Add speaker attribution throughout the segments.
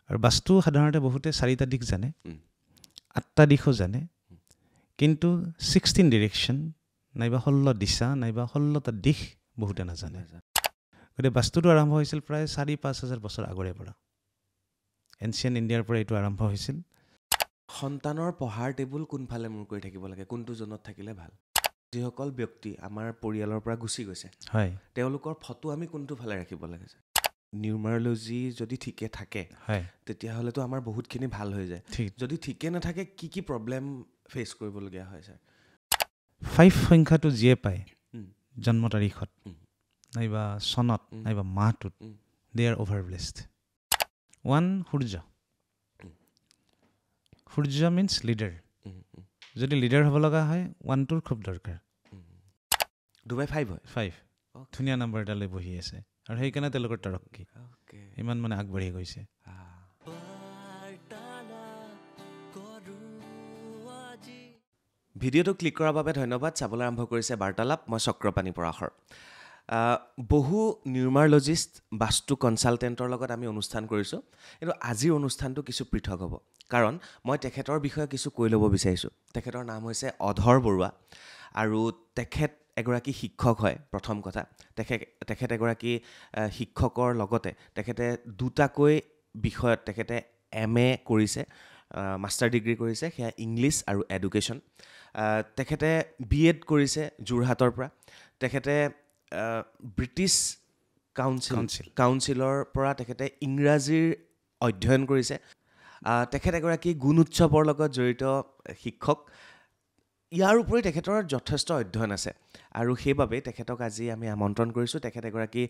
Speaker 1: আৰু বাস্তু সাধাৰণতে বহুতে 4টা দিশ জানে 8টা দিশো জানে কিন্তু 16 ডিৰেকশ্যন নাইবা 16 দিশা নাইবা 16টা দিশ বহুতে নাজানে গতিকে বাস্তুটো আৰম্ভ হৈছিল প্ৰায় 4-5 হাজাৰ বছৰ আগৰে পৰা এনচিয়েণ্ট ইণ্ডিয়াৰ পৰা এইটো আৰম্ভ হৈছিল
Speaker 2: সন্তানৰ পঢ়াৰ টেবুল কোনফালে মূৰ কৰি থাকিব লাগে কোনটো জোনত থাকিলে ভাল যিসকল ব্যক্তি আমাৰ পৰিয়ালৰ পৰা গুচি গৈছে
Speaker 1: হয়
Speaker 2: তেওঁলোকৰ ফটো আমি কোনটো ফালে ৰাখিব লাগে নিউমাৰলজি যদি ঠিকে থাকে
Speaker 1: হয়
Speaker 2: তেতিয়াহ'লেতো আমাৰ বহুতখিনি ভাল হৈ যায়
Speaker 1: ঠিক
Speaker 2: যদি ঠিকে নাথাকে কি প্ৰব্লেম ফেচ কৰিবলগীয়া হয় ছাৰ
Speaker 1: 5 সংখ্যাটো যিয়ে পায় জন্ম তাৰিখত নাইবা চনত নাইবা মাহটোত দে আৰ অভাৰ ব্লেছড 1 সূৰ্য মিন্স লিডাৰ যদি লিডাৰ হ'ব লগা হয় 1টোৰ খুব দৰকাৰ
Speaker 2: দুবাই 5 হয়
Speaker 1: 5 ধুনীয়া নম্বৰ এটা লৈ বহি আছে আৰু সেইকাৰণে তেওঁলোকৰ তৰক্কি ইমান মানে আগবাঢ়ি গৈছে
Speaker 2: ভিডিঅ'টো ক্লিক কৰাৰ বাবে ধন্যবাদ চাবলৈ আৰম্ভ কৰিছে বাৰ্তালাপ মই চক্ৰপাণী পৰাশৰ বহু নিউমাৰলজিষ্ট বাস্তু কনচালটেণ্টৰ লগত আমি অনুষ্ঠান কৰিছোঁ কিন্তু আজিৰ অনুষ্ঠানটো কিছু পৃথক হ'ব কাৰণ মই তেখেতৰ বিষয়ে কিছু কৈ ল'ব বিচাৰিছোঁ তেখেতৰ নাম হৈছে অধৰ বৰুৱা আৰু তেখেত এগৰাকী শিক্ষক হয় প্ৰথম কথা তেখেত এগৰাকী শিক্ষকৰ লগতে তেখেতে দুটাকৈ বিষয়ত তেখেতে MA কৰিছে মাষ্টাৰ ডিগ্ৰী কৰিছে সেয়া ইংলিছ আৰু এডুকেশ্যন তেখেতে BEd কৰিছে যোৰহাটৰ পৰা তেখেতে ব্ৰিটিছ কাউন্সিলৰ পৰা তেখেতে ইংৰাজীৰ অধ্যয়ন কৰিছে তেখেত এগৰাকী গুণ উৎসৱৰ লগত জড়িত শিক্ষক ইয়াৰ উপৰি তেখেতৰ যথেষ্ট অধ্যয়ন আছে আৰু সেইবাবে তেখেতক আজি আমি আমন্ত্ৰণ কৰিছোঁ তেখেত এগৰাকী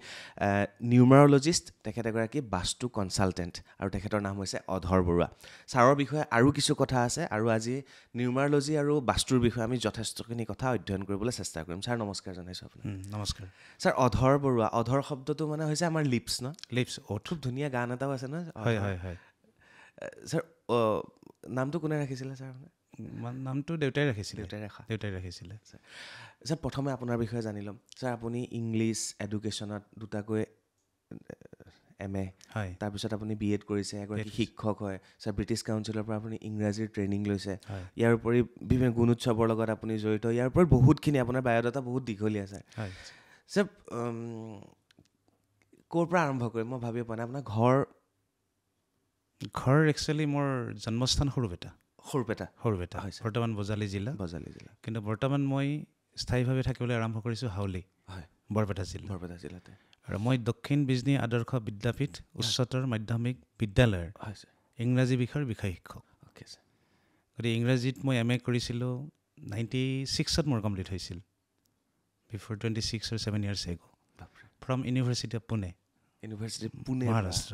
Speaker 2: নিউমাৰলজিষ্ট তেখেত এগৰাকী বাস্তু কনচালটেণ্ট আৰু তেখেতৰ নাম হৈছে অধৰ বৰুৱা ছাৰৰ বিষয়ে আৰু কিছু কথা আছে আৰু আজি নিউমাৰলজি আৰু বাস্তুৰ বিষয়ে আমি যথেষ্টখিনি কথা অধ্যয়ন কৰিবলৈ চেষ্টা কৰিম ছাৰ নমস্কাৰ জনাইছোঁ আপোনাক
Speaker 1: নমস্কাৰ
Speaker 2: ছাৰ অধৰ বৰুৱা অধৰ শব্দটো মানে হৈছে আমাৰ লিপছ ন
Speaker 1: লিপছ
Speaker 2: খুব ধুনীয়া গান এটাও আছে ন
Speaker 1: হয় হয় হয়
Speaker 2: ছাৰ নামটো কোনে ৰাখিছিলে ছাৰ
Speaker 1: নামটো দেউতাই ৰাখিছিলে
Speaker 2: ছাৰ প্ৰথমে আপোনাৰ বিষয়ে জানি ল'ম ছাৰ আপুনি ইংলিছ এডুকেশ্যনত দুটাকৈ MA
Speaker 1: হয়
Speaker 2: তাৰপিছত আপুনি BEd কৰিছে এগৰাকী শিক্ষক হয় ছাৰ ব্ৰিটিছ কাউন্সিলৰ পৰা আপুনি ইংৰাজীৰ ট্ৰেইনিং লৈছে ইয়াৰ উপৰি বিভিন্ন গুণ উৎসৱৰ লগত আপুনি জড়িত ইয়াৰ উপৰি বহুতখিনি আপোনাৰ বায়'ডাটা বহুত দীঘলীয়া ছাৰ ছাৰ ক'ৰ পৰা আৰম্ভ কৰিম মই ভাবি পোৱা নাই আপোনাৰ
Speaker 1: ঘৰ একচুৱেলি মোৰ জন্মস্থান সৰুপেটা
Speaker 2: হয়
Speaker 1: বৰ্তমান বজালী জিলা কিন্তু বৰ্তমান মই স্থায়ীভাৱে থাকিবলৈ আৰম্ভ কৰিছোঁ হাউলি
Speaker 2: হয়
Speaker 1: বৰপেটা জিলাতে আৰু মই দক্ষিণ বিজনী আদৰ্শ বিদ্যাপীঠ উচ্চতৰ মাধ্যমিক বিদ্যালয়ৰ ইংৰাজী বিষয়ৰ বিষয় শিক্ষক গতিকে ইংৰাজীত মই MA কৰিছিলোঁ 96ত মোৰ কমপ্লিট হৈছিল before 26 or 7 years ago from university of Pune Maharashtra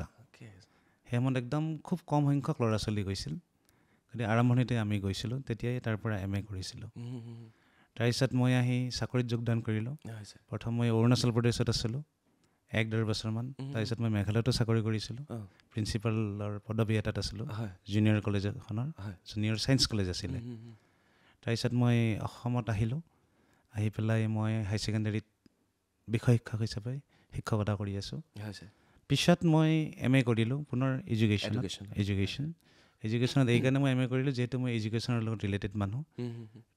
Speaker 1: সেইমত একদম খুব কম সংখ্যক ল'ৰা ছোৱালী গৈছিল গতিকে আৰম্ভণিতে আমি গৈছিলোঁ তেতিয়াই তাৰ পৰা MA কৰিছিলোঁ তাৰপিছত মই আহি চাকৰিত যোগদান কৰিলোঁ প্ৰথম মই অৰুণাচল প্ৰদেশত আছিলোঁ 1-1.5 বছৰমান তাৰপিছত মই মেঘালয়তো চাকৰি কৰিছিলোঁ প্ৰিন্সিপালৰ পদবী এটাত আছিলোঁ জুনিয়ৰ কলেজ এখনৰ জুনিয়ৰ ছায়েন্স কলেজ আছিলে তাৰপিছত মই অসমত আহিলোঁ আহি পেলাই মই হাই ছেকেণ্ডেৰীত বিষয় শিক্ষক হিচাপে শিক্ষকতা কৰি আছোঁ পিছত মই MA কৰিলোঁ পুনৰ এডুকেশ্যনত এইকাৰণে মই MA কৰিলোঁ যিহেতু মই এডুকেশ্যনৰ লগত ৰিলেটেড মানুহ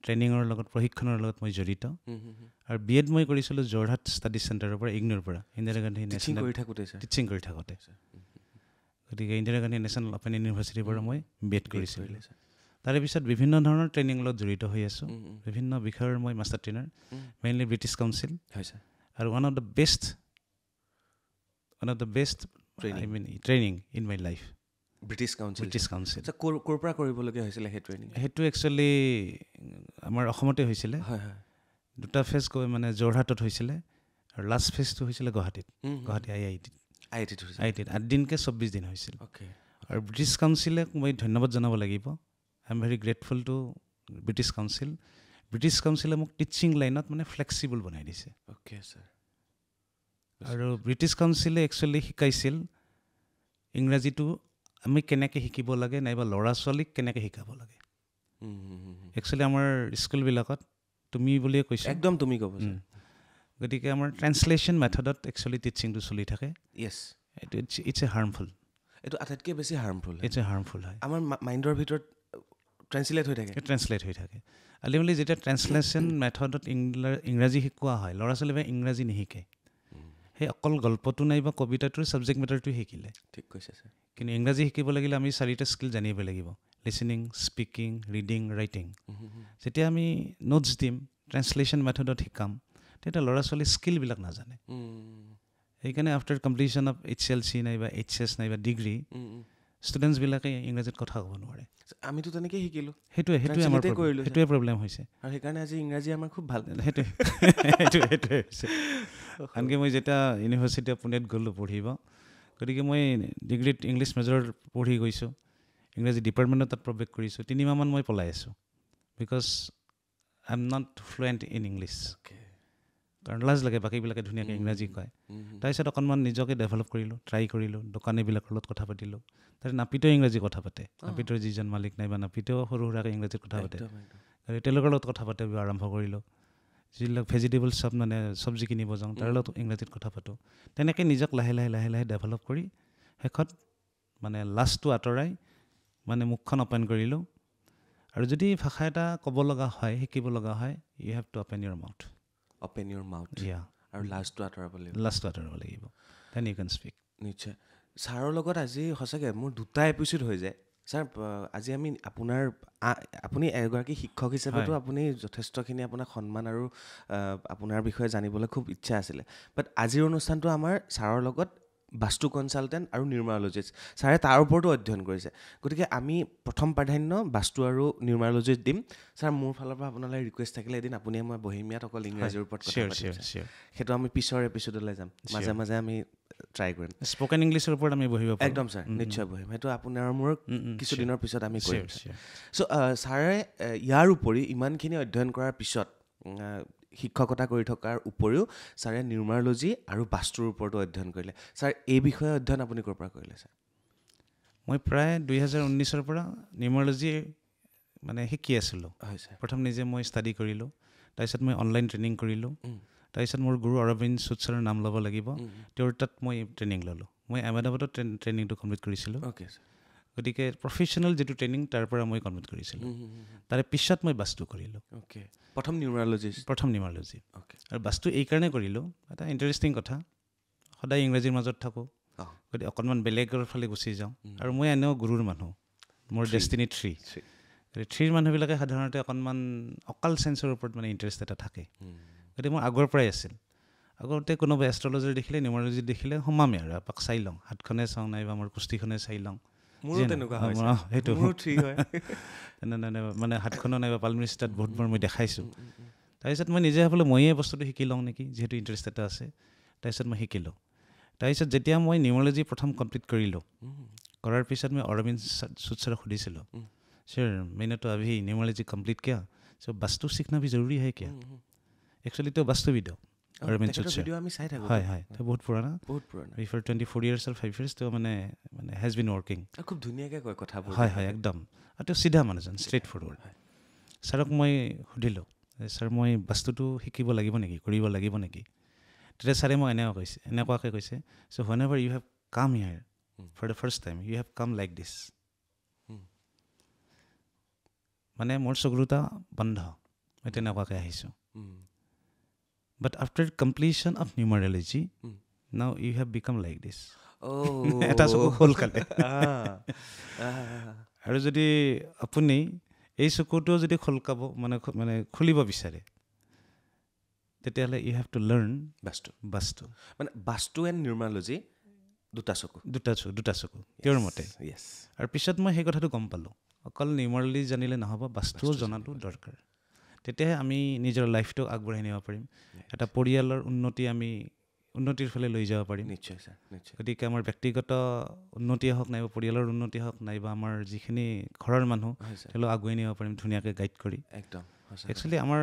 Speaker 1: ট্ৰেইনিঙৰ লগত প্ৰশিক্ষণৰ লগত মই জড়িত আৰু BEd মই কৰিছিলোঁ যোৰহাট ষ্টাডি চেণ্টাৰৰ পৰা ইগন'ৰ পৰা ইন্দিৰা গান্ধী নেশ্যনেল টিচিং কৰি থাকোঁতে গতিকে ইন্দিৰা গান্ধী নেশ্যনেল অপেন ইউনিভাৰ্চিটিৰ পৰা মই BEd কৰিছিলোঁ তাৰে পিছত বিভিন্ন ধৰণৰ ট্ৰেইনিঙৰ লগত জড়িত হৈ আছোঁ বিভিন্ন বিষয়ৰ মই master trainer mainly British council আৰু one of the best training in my life British council
Speaker 2: ক'ৰ পৰা কৰিবলগীয়া হৈছিলে সেই ট্ৰেইনিং
Speaker 1: সেইটো একচুৱেলি আমাৰ অসমতে হৈছিলে দুটা ফেজ মানে যোৰহাটত হৈছিলে আৰু লাষ্ট ফেজটো হৈছিলে গুৱাহাটী IIT 8 দিনকৈ 24 দিন হৈছিল আৰু ব্ৰিটিছ কাউন্সিলক মই ধন্যবাদ জনাব লাগিব I am very grateful to British কাউন্সিলে মোক টিচিং লাইনত মানে ফ্লেক্সিবল বনাই দিছে আৰু ব্ৰিটিছ কাউন্সিলে একচুৱেলি শিকাইছিল ইংৰাজীটো আমি কেনেকৈ শিকিব লাগে নাইবা ল'ৰা ছোৱালীক কেনেকৈ শিকাব লাগে একচুৱেলি আমাৰ স্কুলবিলাকত তুমি বুলিয়ে কৈছোঁ
Speaker 2: একদম তুমি ক'ব
Speaker 1: গতিকে আমাৰ ট্ৰেন্সলেশ্যন মেথডত একচুৱেলি টিচিংটো চলি থাকে এইটো ইটছ এ হাৰ্মফুল
Speaker 2: এইটো আটাইতকৈ বেছি হাৰ্মফুল
Speaker 1: ইটছ হাৰ্মফুল হয়
Speaker 2: আমাৰ মাইণ্ডৰ ভিতৰত ট্ৰেন্সলেট হৈ থাকে আল্টিমেটলি যেতিয়া ট্ৰেন্সলেশ্যন মেথডত ইংৰাজী শিকোৱা হয় ল'ৰা ছোৱালীবোৰে ইংৰাজী নিশিকে সেই অকল গল্পটো নাইবা কবিতাটোৰ ছাবজেক্ট মেটাৰটো শিকিলে ঠিক কৈছে ছাৰ
Speaker 1: কিন্তু ইংৰাজী শিকিব লাগিলে আমি 4টা স্কিল জানিব লাগিব লিচনিং স্পিকিং ৰিডিং ৰাইটিং যেতিয়া আমি নোটছ দিম ট্ৰেন্সলেশ্যন মেথডত শিকাম তেতিয়া ল'ৰা ছোৱালীৰ স্কিলবিলাক নাজানে সেইকাৰণে আফটাৰ কমপ্লিশ্যন অফ HLC নাইবা HS নাইবা ডিগ্ৰী ষ্টুডেণ্টছবিলাকে ইংৰাজীত কথা ক'ব নোৱাৰে
Speaker 2: আমিতো তেনেকৈ শিকিলোঁ
Speaker 1: সেইটোৱে প্ৰব্লেম হৈছে
Speaker 2: আৰু সেইকাৰণে আজি ইংৰাজী আমাৰ খুব ভাল
Speaker 1: সেইটোৱে হৈছে আনকি মই যেতিয়া ইউনিভাৰ্চিটি অফ পুনেত গ'লোঁ পঢ়িব গতিকে মই ডিগ্ৰীত ইংলিছ মেজৰ পঢ়ি গৈছোঁ ইংৰাজী ডিপাৰ্টমেণ্টত তাত প্ৰৱেশ কৰিছোঁ 3 মাহমান মই পলাই আছোঁ because I am not fluent in English কাৰণ লাজ লাগে বাকীবিলাকে ধুনীয়াকৈ ইংৰাজী কয় তাৰপিছত অকণমান নিজকে ডেভেলপ কৰিলোঁ ট্ৰাই কৰিলোঁ দোকানীবিলাকৰ লগত কথা পাতিলোঁ তাতে নাপিতেও ইংৰাজী কথা পাতে নাপিতৰ যিজন মালিক নাইবা নাপিতেও সৰু সুৰাকৈ ইংৰাজীত কথা পাতে আৰু তেওঁলোকৰ লগত কথা পাতিব আৰম্ভ কৰিলোঁ যিবিলাক ভেজিটেবল চব মানে চব্জি কিনিব যাওঁ তাৰ লগত ইংৰাজীত কথা পাতোঁ তেনেকৈ নিজক লাহে লাহে ডেভেলপ কৰি শেষত মানে লাজটো আঁতৰাই মানে মুখখন অপেন কৰিলোঁ আৰু যদি ভাষা এটা ক'ব লগা হয় শিকিব লগা হয় you have to open your mouth
Speaker 2: আৰু লাজটো আঁতৰাব
Speaker 1: লাগিব দেন ইউ কেন স্পীক
Speaker 2: নিশ্চয় ছাৰৰ লগত আজি সঁচাকৈ মোৰ 2টা এপিছ'ড হৈ যায় ছাৰ আজি আমি আপুনি এগৰাকী শিক্ষক হিচাপেতো আপুনি যথেষ্টখিনি আপোনাক সন্মান আৰু আপোনাৰ বিষয়ে জানিবলৈ খুব ইচ্ছা আছিলে বাট আজিৰ অনুষ্ঠানটো আমাৰ ছাৰৰ লগত বাস্তু কনচালটেণ্ট আৰু নিউমাৰলজিষ্ট ছাৰে তাৰ ওপৰতো অধ্যয়ন কৰিছে গতিকে আমি প্ৰথম প্ৰাধান্য বাস্তু আৰু নিউমাৰলজিষ্ট দিম ছাৰ মোৰ ফালৰ পৰা আপোনালৈ ৰিকুৱেষ্ট থাকিলে এদিন আপুনি মই বহিমিয়াত অকল ইংৰাজীৰ ওপৰত কথা পাতিম সেইটো আমি পিছৰ এপিছ'ডলৈ যাম মাজে মাজে আমি ট্ৰাই কৰিম
Speaker 1: স্পকেন ইংলিছৰ ওপৰত আমি বহিব
Speaker 2: একদম ছাৰ নিশ্চয় বহিম সেইটো আপোনাৰ মোৰ কিছুদিনৰ পিছত আমি কৰিম চ' ছাৰে ইয়াৰ উপৰি ইমানখিনি অধ্যয়ন কৰাৰ পিছত শিক্ষকতা কৰি থকাৰ উপৰিও ছাৰে নিউমাৰলজি আৰু বাস্তুৰ ওপৰতো অধ্যয়ন কৰিলে ছাৰ এই বিষয়ে অধ্যয়ন আপুনি ক'ৰ পৰা কৰিলে ছাৰ
Speaker 1: মই প্ৰায় 2019ৰ পৰা নিউমাৰলজি মানে শিকি আছিলোঁ
Speaker 2: হয় ছাৰ
Speaker 1: প্ৰথম নিজে মই ষ্টাডি কৰিলোঁ তাৰপিছত মই অনলাইন ট্ৰেইনিং কৰিলোঁ তাৰপিছত মোৰ গুৰু অৰবিন্দ চুৎছাৰৰ নাম ল'ব লাগিব তেওঁৰ তাত মই ট্ৰেইনিং ল'লোঁ মই আহমেদাবাদত ট্ৰেইনিংটো কমপ্লিট কৰিছিলোঁ গতিকে প্ৰফেশ্যনেল যিটো ট্ৰেইনিং তাৰ পৰা মই কমপ্লিট কৰিছিলোঁ তাৰে পিছত মই বাস্তু কৰিলোঁ
Speaker 2: প্ৰথম নিউমাৰলজি
Speaker 1: আৰু বাস্তু এইকাৰণে কৰিলোঁ এটা ইণ্টাৰেষ্টিং কথা সদায় ইংৰাজীৰ মাজত থাকোঁ গতিকে অকণমান বেলেগৰ ফালে গুচি যাওঁ আৰু মই এনেও গুৰুৰ মানুহ মোৰ ডেষ্টিনি 3 মানুহবিলাকে সাধাৰণতে অকণমান অকাল চেঞ্চৰ ওপৰত মানে ইণ্টাৰেষ্ট এটা থাকে গতিকে মোৰ আগৰ পৰাই আছিল আগতে কোনোবা এষ্ট্ৰলজাৰ দেখিলে নিউমাৰলজি দেখিলে সোমামে আৰু এপাক চাই লওঁ হাতখনে চাওঁ নাইবা মোৰ কুস্তিখনে চাই লওঁ সেইটো মানে হাতখনো নাইবা পালমিষ্টাত বহুতবাৰ মই দেখাইছোঁ তাৰপিছত মই নিজে ভাবিলোঁ ময়ে বস্তুটো শিকি লওঁ নেকি যিহেতু ইণ্টাৰেষ্ট এটা আছে তাৰপিছত মই শিকিলোঁ তাৰপিছত যেতিয়া মই নিউমাৰলজি প্ৰথম কমপ্লিট কৰিলোঁ কৰাৰ পিছত মই অৰবিন্দ চুৎছাৰক সুধিছিলোঁ ছাৰ मैंने तो अभी न्यूमरोलॉजी कंप्लीट किया सो वास्तु सीखना भी ज़रूरी है क्या एक्चुअली तो वास्तुविद अरविंद चुत्सर হয় তো বহুত পুৰণা বিফৰ 24 ইয়াৰ্ছ আৰু 5 ইয়াৰ্ছ তো মানে হেজ বিন ৱৰ্কিং
Speaker 2: খুব ধুনীয়াকৈ কয় কথাবোৰ
Speaker 1: হয় একদম আৰু তেওঁ চিধা মানুহজন ষ্ট্ৰেইট ফৰৱাৰ্ড ছাৰক মই সুধিলোঁ ছাৰ মই বাস্তুটো শিকিব লাগিব নেকি কৰিব লাগিব নেকি তেতিয়া ছাৰে মই এনেকুৱাকৈ কৈছে so' whenever you have come here for the first time you have come like this মানে মোৰ চকুটা বন্ধ মই তেনেকুৱাকৈ আহিছোঁ but after completion of numerology now you have become like this এটা চকু খোল খালে আৰু যদি আপুনি এই চকুটোও যদি খোলকাব মানে খুলিব বিচাৰে তেতিয়াহ'লে ইউ হেভ টু লাৰ্ণ বাস্তু
Speaker 2: মানে বাস্তু এণ্ড নিউমাৰলজি
Speaker 1: দুটা চকু তেওঁৰ মতে আৰু পিছত মই সেই কথাটো গম পালোঁ অকল নিউমাৰলজি জানিলে নহ'ব বাস্তুও জনাটো দৰকাৰ তেতিয়াহে আমি নিজৰ লাইফটো আগবঢ়াই নিব পাৰিম এটা পৰিয়ালৰ উন্নতিৰ ফালে লৈ যাব পাৰিম
Speaker 2: নিশ্চয় ছাৰ নিশ্চয়
Speaker 1: গতিকে আমাৰ ব্যক্তিগত উন্নতিয়ে হওক নাইবা পৰিয়ালৰ উন্নতি হওক নাইবা আমাৰ যিখিনি ঘৰৰ মানুহ তেওঁলোক আগুৱাই নিব পাৰিম ধুনীয়াকৈ গাইড কৰি
Speaker 2: একদম
Speaker 1: একচুৱেলি আমাৰ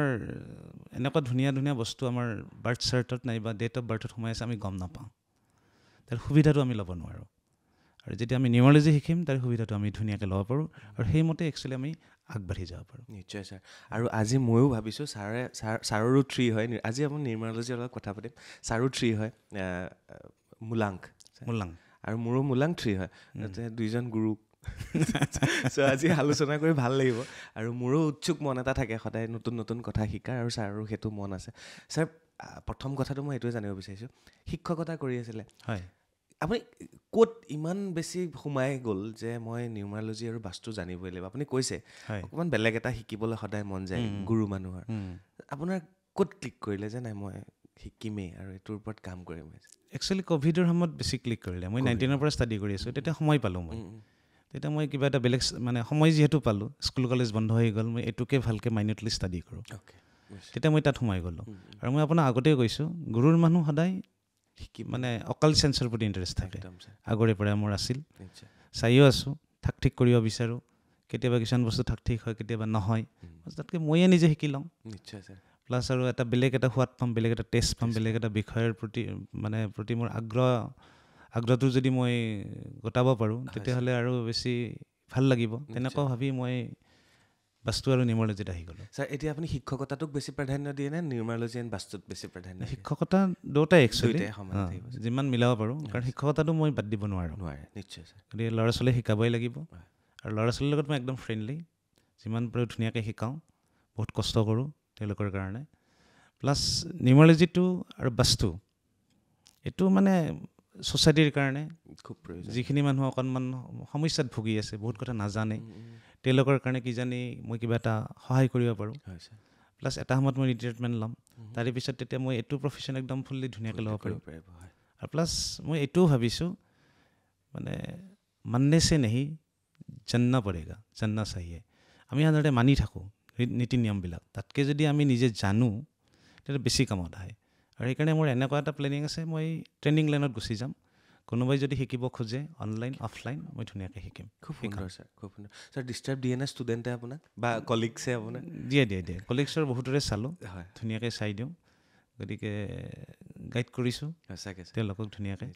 Speaker 1: এনেকুৱা ধুনীয়া বস্তু আমাৰ বাৰ্থ চাৰ্টত নাইবা ডেট অফ বাৰ্থত সোমাই আছে আমি গম নাপাওঁ তাৰ সুবিধাটো আমি ল'ব নোৱাৰোঁ আৰু যেতিয়া আমি নিউমাৰলজি শিকিম তাৰ সুবিধাটো আমি ধুনীয়াকৈ ল'ব পাৰোঁ আৰু সেইমতে একচুৱেলি আমি আগবাঢ়ি যাব পাৰোঁ
Speaker 2: নিশ্চয় ছাৰ আৰু আজি ময়ো ভাবিছোঁ ছাৰৰো 3 হয় আজি আপুনি নিউমাৰলজিৰ লগত কথা পাতিম ছাৰো 3 হয় মূলাংক আৰু মোৰো মোলাং 3 হয় দুইজন গুৰু চ' আজি আলোচনা কৰি ভাল লাগিব আৰু মোৰো উৎসুক মন এটা থাকে সদায় নতুন নতুন কথা শিকাৰ আৰু ছাৰৰো সেইটো মন আছে ছাৰ প্ৰথম কথাটো মই এইটোৱে জানিব বিচাৰিছোঁ শিক্ষকতা কৰি আছিলে
Speaker 1: হয়
Speaker 2: আপুনি ক'ত ইমান বেছি সোমাই গ'ল যে মই নিউমাৰলজি আৰু বাস্তু জানিবই লাগিব আপুনি কৈছে অকণমান বেলেগ এটা শিকিবলৈ সদায় মন যায় গুৰু মানুহৰ আপোনাৰ ক'ত ক্লিক কৰিলে যে নাই মই শিকিমেই আৰু এইটোৰ ওপৰত কাম কৰিম
Speaker 1: একচুৱেলি ক'ভিডৰ সময়ত বেছি ক্লিক কৰিলে মই 19ৰ পৰা ষ্টাডি কৰি আছোঁ তেতিয়া সময় পালোঁ মই তেতিয়া মই কিবা এটা বেলেগ মানে সময় যিহেতু পালোঁ স্কুল কলেজ বন্ধ হৈ গ'ল মই এইটোকে ভালকৈ মাইনতলি ষ্টাডি কৰোঁ তেতিয়া মই তাত সোমাই গ'লোঁ আৰু মই আপোনাক আগতেই কৈছোঁ গুৰুৰ মানুহ সদায় মানে অকল চেঞ্চৰ প্ৰতি ইণ্টাৰেষ্ট থাকে আগৰে পৰাই মোৰ আছিল চাইও আছোঁ থাক ঠিক কৰিব বিচাৰোঁ কেতিয়াবা কিছুমান বস্তু থাক ঠিক হয় কেতিয়াবা নহয় তাতকৈ ময়ে নিজে শিকি লওঁ
Speaker 2: নিশ্চয় ছাৰ
Speaker 1: প্লাছ আৰু এটা বেলেগ এটা সোৱাদ পাম বেলেগ এটা টেষ্ট পাম বেলেগ এটা বিষয়ৰ প্ৰতি মোৰ আগ্ৰহটো যদি মই গোটাব পাৰোঁ তেতিয়াহ'লে আৰু বেছি ভাল লাগিব তেনেকুৱা ভাবি মই বাস্তু আৰু নিউমাৰলজিত আহি গ'লোঁ
Speaker 2: ছাৰ এতিয়া আপুনি শিক্ষকতাটোক বেছি প্ৰাধান্য দিয়ে নে নিউমাৰলজি এণ্ড বাস্তুত বেছি প্ৰাধান্য
Speaker 1: শিক্ষকতা দুটাই একচুৱেলি যিমান মিলাব পাৰোঁ কাৰণ শিক্ষকতাটো মই বাদ দিব নোৱাৰোঁ
Speaker 2: নিশ্চয় ছাৰ
Speaker 1: গতিকে ল'ৰা ছোৱালীয়ে শিকাবই লাগিব আৰু ল'ৰা ছোৱালীৰ লগত মই একদম ফ্ৰেণ্ডলি যিমান পাৰোঁ ধুনীয়াকৈ শিকাওঁ বহুত কষ্ট কৰোঁ তেওঁলোকৰ কাৰণে প্লাছ নিউমাৰলজিটো আৰু বাস্তু এইটো মানে ছ'চাইটিৰ কাৰণে
Speaker 2: খুব প্ৰয়োজন
Speaker 1: যিখিনি মানুহ অকণমান সমস্যাত ভুগি আছে বহুত কথা নাজানে তেওঁলোকৰ কাৰণে কিজানি মই কিবা এটা সহায় কৰিব পাৰোঁ প্লাছ এটা সময়ত মই ৰিটায়াৰমেণ্ট ল'ম তাৰে পিছত তেতিয়া মই এইটো প্ৰফেশ্যন একদম ফুল্লি ধুনীয়াকৈ ল'ব পাৰিম আৰু প্লাছ মই এইটোও ভাবিছোঁ মানে মাননে চে নেহি জাননা পড়েগা জাননা চাহিয়ে আমি সাধাৰণতে মানি থাকোঁ নীতি নিয়মবিলাক তাতকৈ যদি আমি নিজে জানো তেতিয়া বেছি কামত আহে আৰু সেইকাৰণে মোৰ এনেকুৱা এটা প্লেনিং আছে মই ট্ৰেইনিং লাইনত গুচি যাম কোনোবাই যদি শিকিব খোজে অনলাইন অফলাইন মই ধুনীয়াকৈ শিকিম
Speaker 2: খুব সুন্দৰ ছাৰ খুব সুন্দৰ ছাৰ ডিষ্টাৰ্ব দিয়ে নে ষ্টুডেণ্টে আপোনাক বা কলিগছে আপোনাক
Speaker 1: দিয়ে কলিগছৰ বহুতৰে চালোঁ হয় ধুনীয়াকৈ চাই দিওঁ গতিকে গাইড কৰিছোঁ
Speaker 2: সঁচাকৈ
Speaker 1: তেওঁলোকক ধুনীয়াকৈ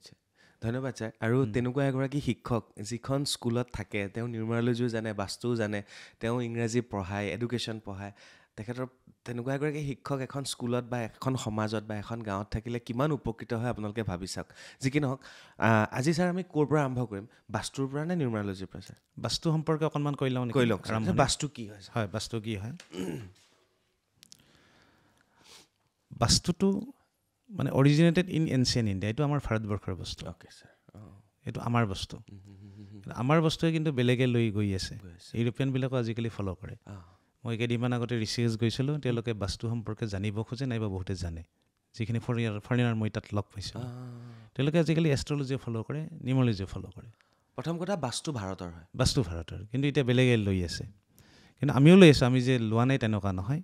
Speaker 2: ধন্যবাদ ছাৰ আৰু তেনেকুৱা এগৰাকী শিক্ষক যিখন স্কুলত থাকে তেওঁ নিউমাৰলজিও জানে বাস্তুও জানে তেওঁ ইংৰাজী পঢ়ায় এডুকেশ্যন পঢ়ায় তেখেতৰ তেনেকুৱা এগৰাকী শিক্ষক এখন স্কুলত বা এখন সমাজত বা এখন গাঁৱত থাকিলে কিমান উপকৃত হয় আপোনালোকে ভাবি চাওক যি কি নহওক আজি ছাৰ আমি ক'ৰ পৰা আৰম্ভ কৰিম বাস্তুৰ পৰা নে নিউমাৰলজিৰ পৰা ছাৰ
Speaker 1: বাস্তু সম্পৰ্কে অকণমান কৈ লওক
Speaker 2: বাস্তু কি হয়
Speaker 1: হয় বাস্তু কি হয় বাস্তুটো মানে অৰিজিনেটেড ইন এনচিয়েণ্ট ইণ্ডিয়া এইটো আমাৰ ভাৰতবৰ্ষৰ বস্তু
Speaker 2: অ'কে ছাৰ
Speaker 1: এইটো আমাৰ বস্তু আমাৰ বস্তুৱে কিন্তু বেলেগে লৈ গৈ আছে ইউৰোপিয়ানবিলাকো আজিকালি ফ'ল' কৰে মই কেইদিনমান আগতে ঋষিকেশ গৈছিলোঁ তেওঁলোকে বাস্তু সম্পৰ্কে জানিব খোজে নাইবা বহুতে জানে যিখিনি ফৰেনাৰ মই তাত লগ পাইছোঁ তেওঁলোকে আজিকালি এষ্ট্ৰলজিও ফ'ল' কৰে নিউমাৰলজিও ফ'ল' কৰে
Speaker 2: প্ৰথম কথা বাস্তু ভাৰতৰ হয়
Speaker 1: বাস্তু ভাৰতৰ কিন্তু এতিয়া বেলেগে লৈ আছে কিন্তু আমিও লৈ আছোঁ আমি যে লোৱা নাই তেনেকুৱা নহয়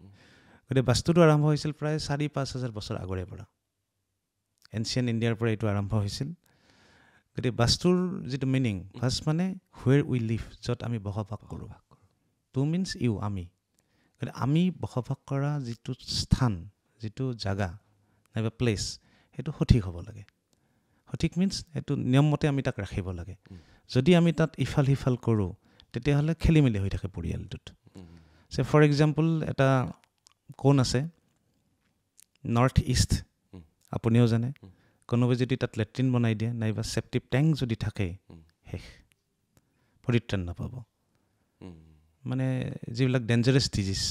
Speaker 1: গতিকে বাস্তুটো আৰম্ভ হৈছিল প্ৰায় 4,000-5,000 বছৰ আগৰে পৰা এনচিয়েণ্ট ইণ্ডিয়াৰ পৰা এইটো আৰম্ভ হৈছিল গতিকে বাস্তুৰ যিটো মিনিং ফাৰ্ষ্ট মানে হুৱেৰ উই লিভ য'ত আমি বসবাস কৰোঁ টু মিনছ ইউ আমি গতিকে আমি বসবাস কৰা যিটো স্থান যিটো জাগা নাইবা প্লেচ সেইটো সঠিক হ'ব লাগে সঠিক মিনছ সেইটো নিয়মমতে আমি তাক ৰাখিব লাগে যদি আমি তাত ইফাল সিফাল কৰোঁ তেতিয়াহ'লে খেলি মেলি হৈ থাকে পৰিয়ালটোত ফৰ এক্সাম্পল এটা কোন আছে নৰ্থ ইষ্ট আপুনিও জানে কোনোবাই যদি তাত লেট্ৰিন বনাই দিয়ে নাইবা চেপ্টিক টেংক যদি থাকে শেষ পৰিত্ৰাণ নাপাব মানে যিবিলাক ডেঞ্জাৰাছ ডিজিজ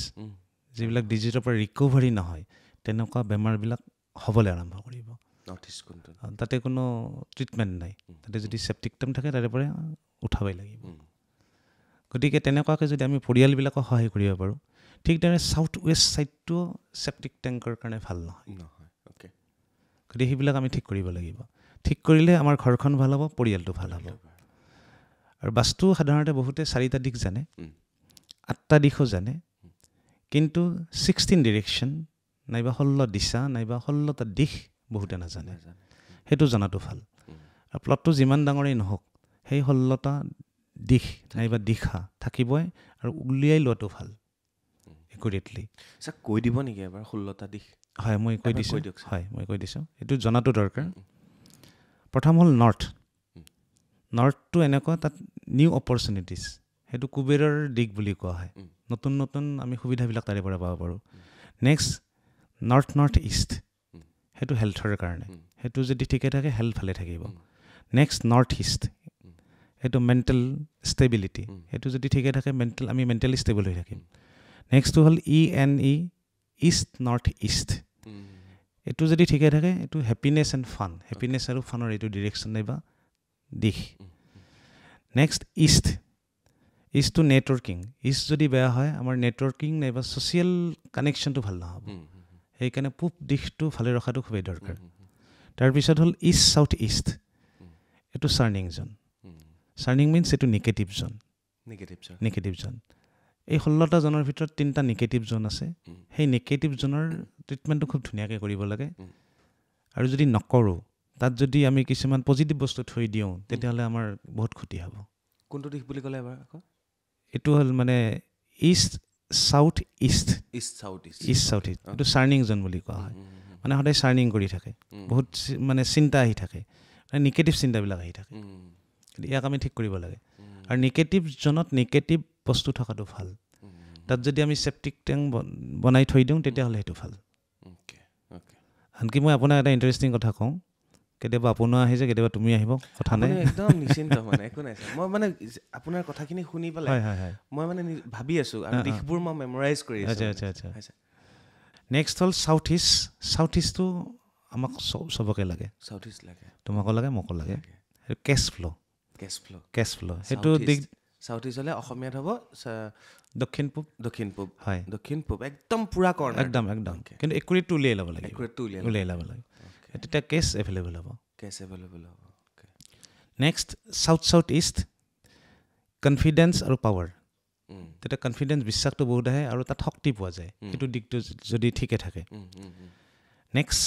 Speaker 1: যিবিলাক ডিজিজৰ পৰা ৰিকভাৰী নহয় তেনেকুৱা বেমাৰবিলাক হ'বলৈ আৰম্ভ কৰিব তাতে কোনো ট্ৰিটমেণ্ট নাই তাতে যদি চেপ্টিক টেংক থাকে তাৰে পৰা উঠাবই লাগিব গতিকে তেনেকুৱাকৈ যদি আমি পৰিয়ালবিলাকক সহায় কৰিব পাৰোঁ ঠিক তেনেদৰে ছাউথ ৱেষ্ট ছাইডটোও চেপ্টিক টেংকৰ কাৰণে ভাল নহয় গতিকে সেইবিলাক আমি ঠিক কৰিব লাগিব ঠিক কৰিলে আমাৰ ঘৰখন ভাল হ'ব পৰিয়ালটো ভাল হ'ব আৰু বাস্তু সাধাৰণতে বহুতে 4টা দিশ জানে 8টা দিশো জানে কিন্তু 16 ডিৰেকশ্যন নাইবা 16 দিশা নাইবা 16টা দিশ বহুতে নাজানে সেইটো জনাটো ভাল আৰু প্লটটো যিমান ডাঙৰেই নহওক সেই 16টা দিশ নাইবা দিশা থাকিবই আৰু উলিয়াই লোৱাটো ভাল একুৰেটলি
Speaker 2: ছাৰ কৈ দিব নেকি এবাৰ 16টা দিশ
Speaker 1: হয় মই কৈ দিছোঁ মই কৈ দিছোঁ এইটো জনাটো দৰকাৰ প্ৰথম হ'ল নৰ্থটো এনেকুৱা তাত নিউ অপৰচুনিটিছ সেইটো কুবেৰৰ দিশ বুলি কোৱা হয় নতুন নতুন আমি সুবিধাবিলাক তাৰে পৰা পাব পাৰোঁ নেক্সট নৰ্থ ইষ্ট সেইটো হেল্থৰ কাৰণে সেইটো যদি ঠিকে থাকে হেল্থ ভালে থাকিব নেক্সট নৰ্থ ইষ্ট, সেইটো মেণ্টেল ষ্টেবিলিটি, সেইটো যদি ঠিকে থাকে আমি মেণ্টেলি ষ্টেবল হৈ থাকিম। নেক্সটটো হ'ল ENE, ইষ্ট নৰ্থ ইষ্ট, এইটো যদি ঠিকে থাকে এইটো হেপিনেছ এণ্ড ফান, হেপিনেছ আৰু ফানৰ এইটো ডিৰেকশ্যন নাইবা দিশ। নেক্সট ইষ্ট, ইষ্টটো নেটৱৰ্কিং, ইষ্ট যদি বেয়া হয় আমাৰ নেটৱৰ্কিং নাইবা ছ'চিয়েল কানেকশ্যনটো ভাল নহ'ব, সেইকাৰণে পূব দিশটো ভালে ৰখাটো খুবেই দৰকাৰ। তাৰপিছত হ'ল ইষ্ট চাউথ ইষ্ট, এইটো চাৰ্নিং জ'ন, চাৰ্নিং মিনছ এইটো নিগেটিভ জ'ন, নিগেটিভ জ'ন। এই 16টা জ'নৰ ভিতৰত 3টা নিগেটিভ জ'ন আছে, সেই নিগেটিভ জ'নৰ ট্ৰিটমেণ্টটো খুব ধুনীয়াকৈ কৰিব লাগে। আৰু যদি নকৰোঁ, তাত যদি আমি কিছুমান পজিটিভ বস্তু থৈ দিওঁ তেতিয়াহ'লে আমাৰ বহুত ক্ষতি হ'ব।
Speaker 2: কোনটো দিশ বুলি ক'লে এবাৰ আকৌ?
Speaker 1: এইটো হ'ল মানে east south east,
Speaker 2: east south east,
Speaker 1: এইটো চাৰ্নিং জ'ন বুলি কোৱা হয়। মানে সদায় চাৰ্নিং কৰি থাকে, বহুত মানে চিন্তা আহি থাকে, মানে নিগেটিভ চিন্তাবিলাক আহি থাকে, ইয়াক আমি ঠিক কৰিব লাগে। আৰু নিগেটিভ জ'নত নিগেটিভ বস্তু থকাটো ভাল, তাত যদি আমি চেপ্টিক টেংক বনাই থৈ দিওঁ তেতিয়াহ'লে সেইটো ভাল। আনকি মই আপোনাক এটা ইণ্টাৰেষ্টিং কথা কওঁ, কেতিয়াবা আপোনাৰ আহি যে কেতিয়াবা তুমি আহিব, কথা নাই,
Speaker 2: একদম নিশ্চিন্ত, মানে একো নাই। মই মানে আপোনাৰ কথাখিনি শুনি পেলাই মই মানে ভাবি আছোঁ আৰু দিশবোৰ মই মেমৰাইজ কৰি আছোঁ।
Speaker 1: আচ্ছা। নেক্সট হ'ল চাউথ ইষ্ট, চাউথ ইষ্টটো আমাক চবকে লাগে,
Speaker 2: চাউথ ইষ্ট লাগে,
Speaker 1: তোমাকো লাগে মোকো লাগে। সেইটো কেছ ফ্ল', সেইটো দিশ
Speaker 2: চাউথ ইষ্ট হ'লে অসমীয়াত হ'ব
Speaker 1: দক্ষিণ পূব, হয়
Speaker 2: দক্ষিণ পূব, একদম পুৰা কৰ্ণাৰ,
Speaker 1: একদম। কিন্তু একুৰেটটো উলিয়াই ল'ব লাগে,
Speaker 2: উলিয়াই ল'ব
Speaker 1: লাগে, তেতিয়া কেছ এভেইলেবল হ'ব।
Speaker 2: হ'ব।
Speaker 1: নেক্সট চাউথ ইষ্ট, কনফিডেন্স আৰু পাৱাৰ, তেতিয়া কনফিডেন্স বিশ্বাসটো বহুত আহে আৰু তাত শক্তি পোৱা যায়, সেইটো দিশটো যদি ঠিকে থাকে। নেক্সট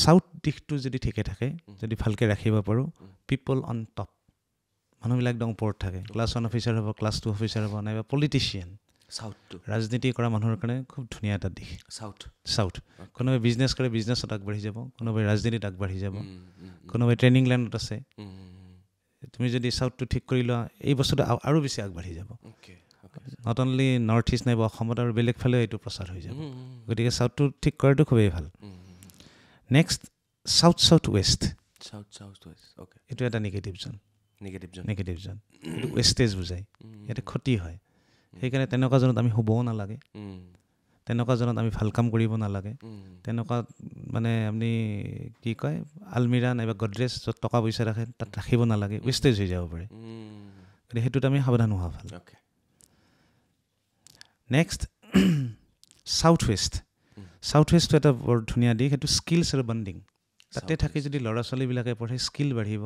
Speaker 1: চাউথ দিশটো যদি ঠিকে থাকে, যদি ভালকৈ ৰাখিব পাৰোঁ, পিপল অন টপ, মানুহবিলাক একদম ওপৰত থাকে, ক্লাছ 1 অফিচাৰ হ'ব, ক্লাছ 2 অফিচাৰ হ'ব, নাইবা পলিটিচিয়ান, ৰাজনীতি কৰা মানুহৰ কাৰণে খুব ধুনীয়া এটা দিশ চাউথ। কোনোবাই বিজনেছ কৰে, বিজনেছত আগবাঢ়ি যাব, কোনোবাই ৰাজনীতিত আগবাঢ়ি যাব, কোনোবাই ট্ৰেইনিং লাইনত আছে। তুমি যদি চাউথটো ঠিক কৰি লোৱা, এই বস্তুটো আৰু বেছি আগবাঢ়ি যাব। নট অনলি নৰ্থ ইষ্ট নাইবা অসমত আৰু বেলেগ ফালেও এইটো প্ৰচাৰ হৈ যাব। গতিকে চাউথটো ঠিক কৰাটো খুবেই ভাল। নেক্সট চাউথ ৱেষ্ট, এইটো এটা নিগেটিভ জ'ন, এইটো ৱেষ্টেজ বুজায়, ইয়াতে ক্ষতি হয়। সেইকাৰণে তেনেকুৱা জনত আমি শুবও নালাগে, তেনেকুৱা জনত আমি ভাল কাম কৰিব নালাগে, তেনেকুৱা মানে আপুনি কি কয় আলমিৰা নাইবা গডৰেজ য'ত টকা পইচা ৰাখে তাত ৰাখিব নালাগে, ৱেষ্টেজ হৈ যাব পাৰে। গতিকে সেইটোত আমি সাৱধান হোৱা ভাল। নেক্সট চাউথ ৱেষ্টটো এটা বৰ ধুনীয়া দিশ, সেইটো স্কিলছ আৰু বণ্ডিং। তাতে থাকি যদি ল'ৰা ছোৱালীবিলাকে পঢ়ে, স্কিল বাঢ়িব,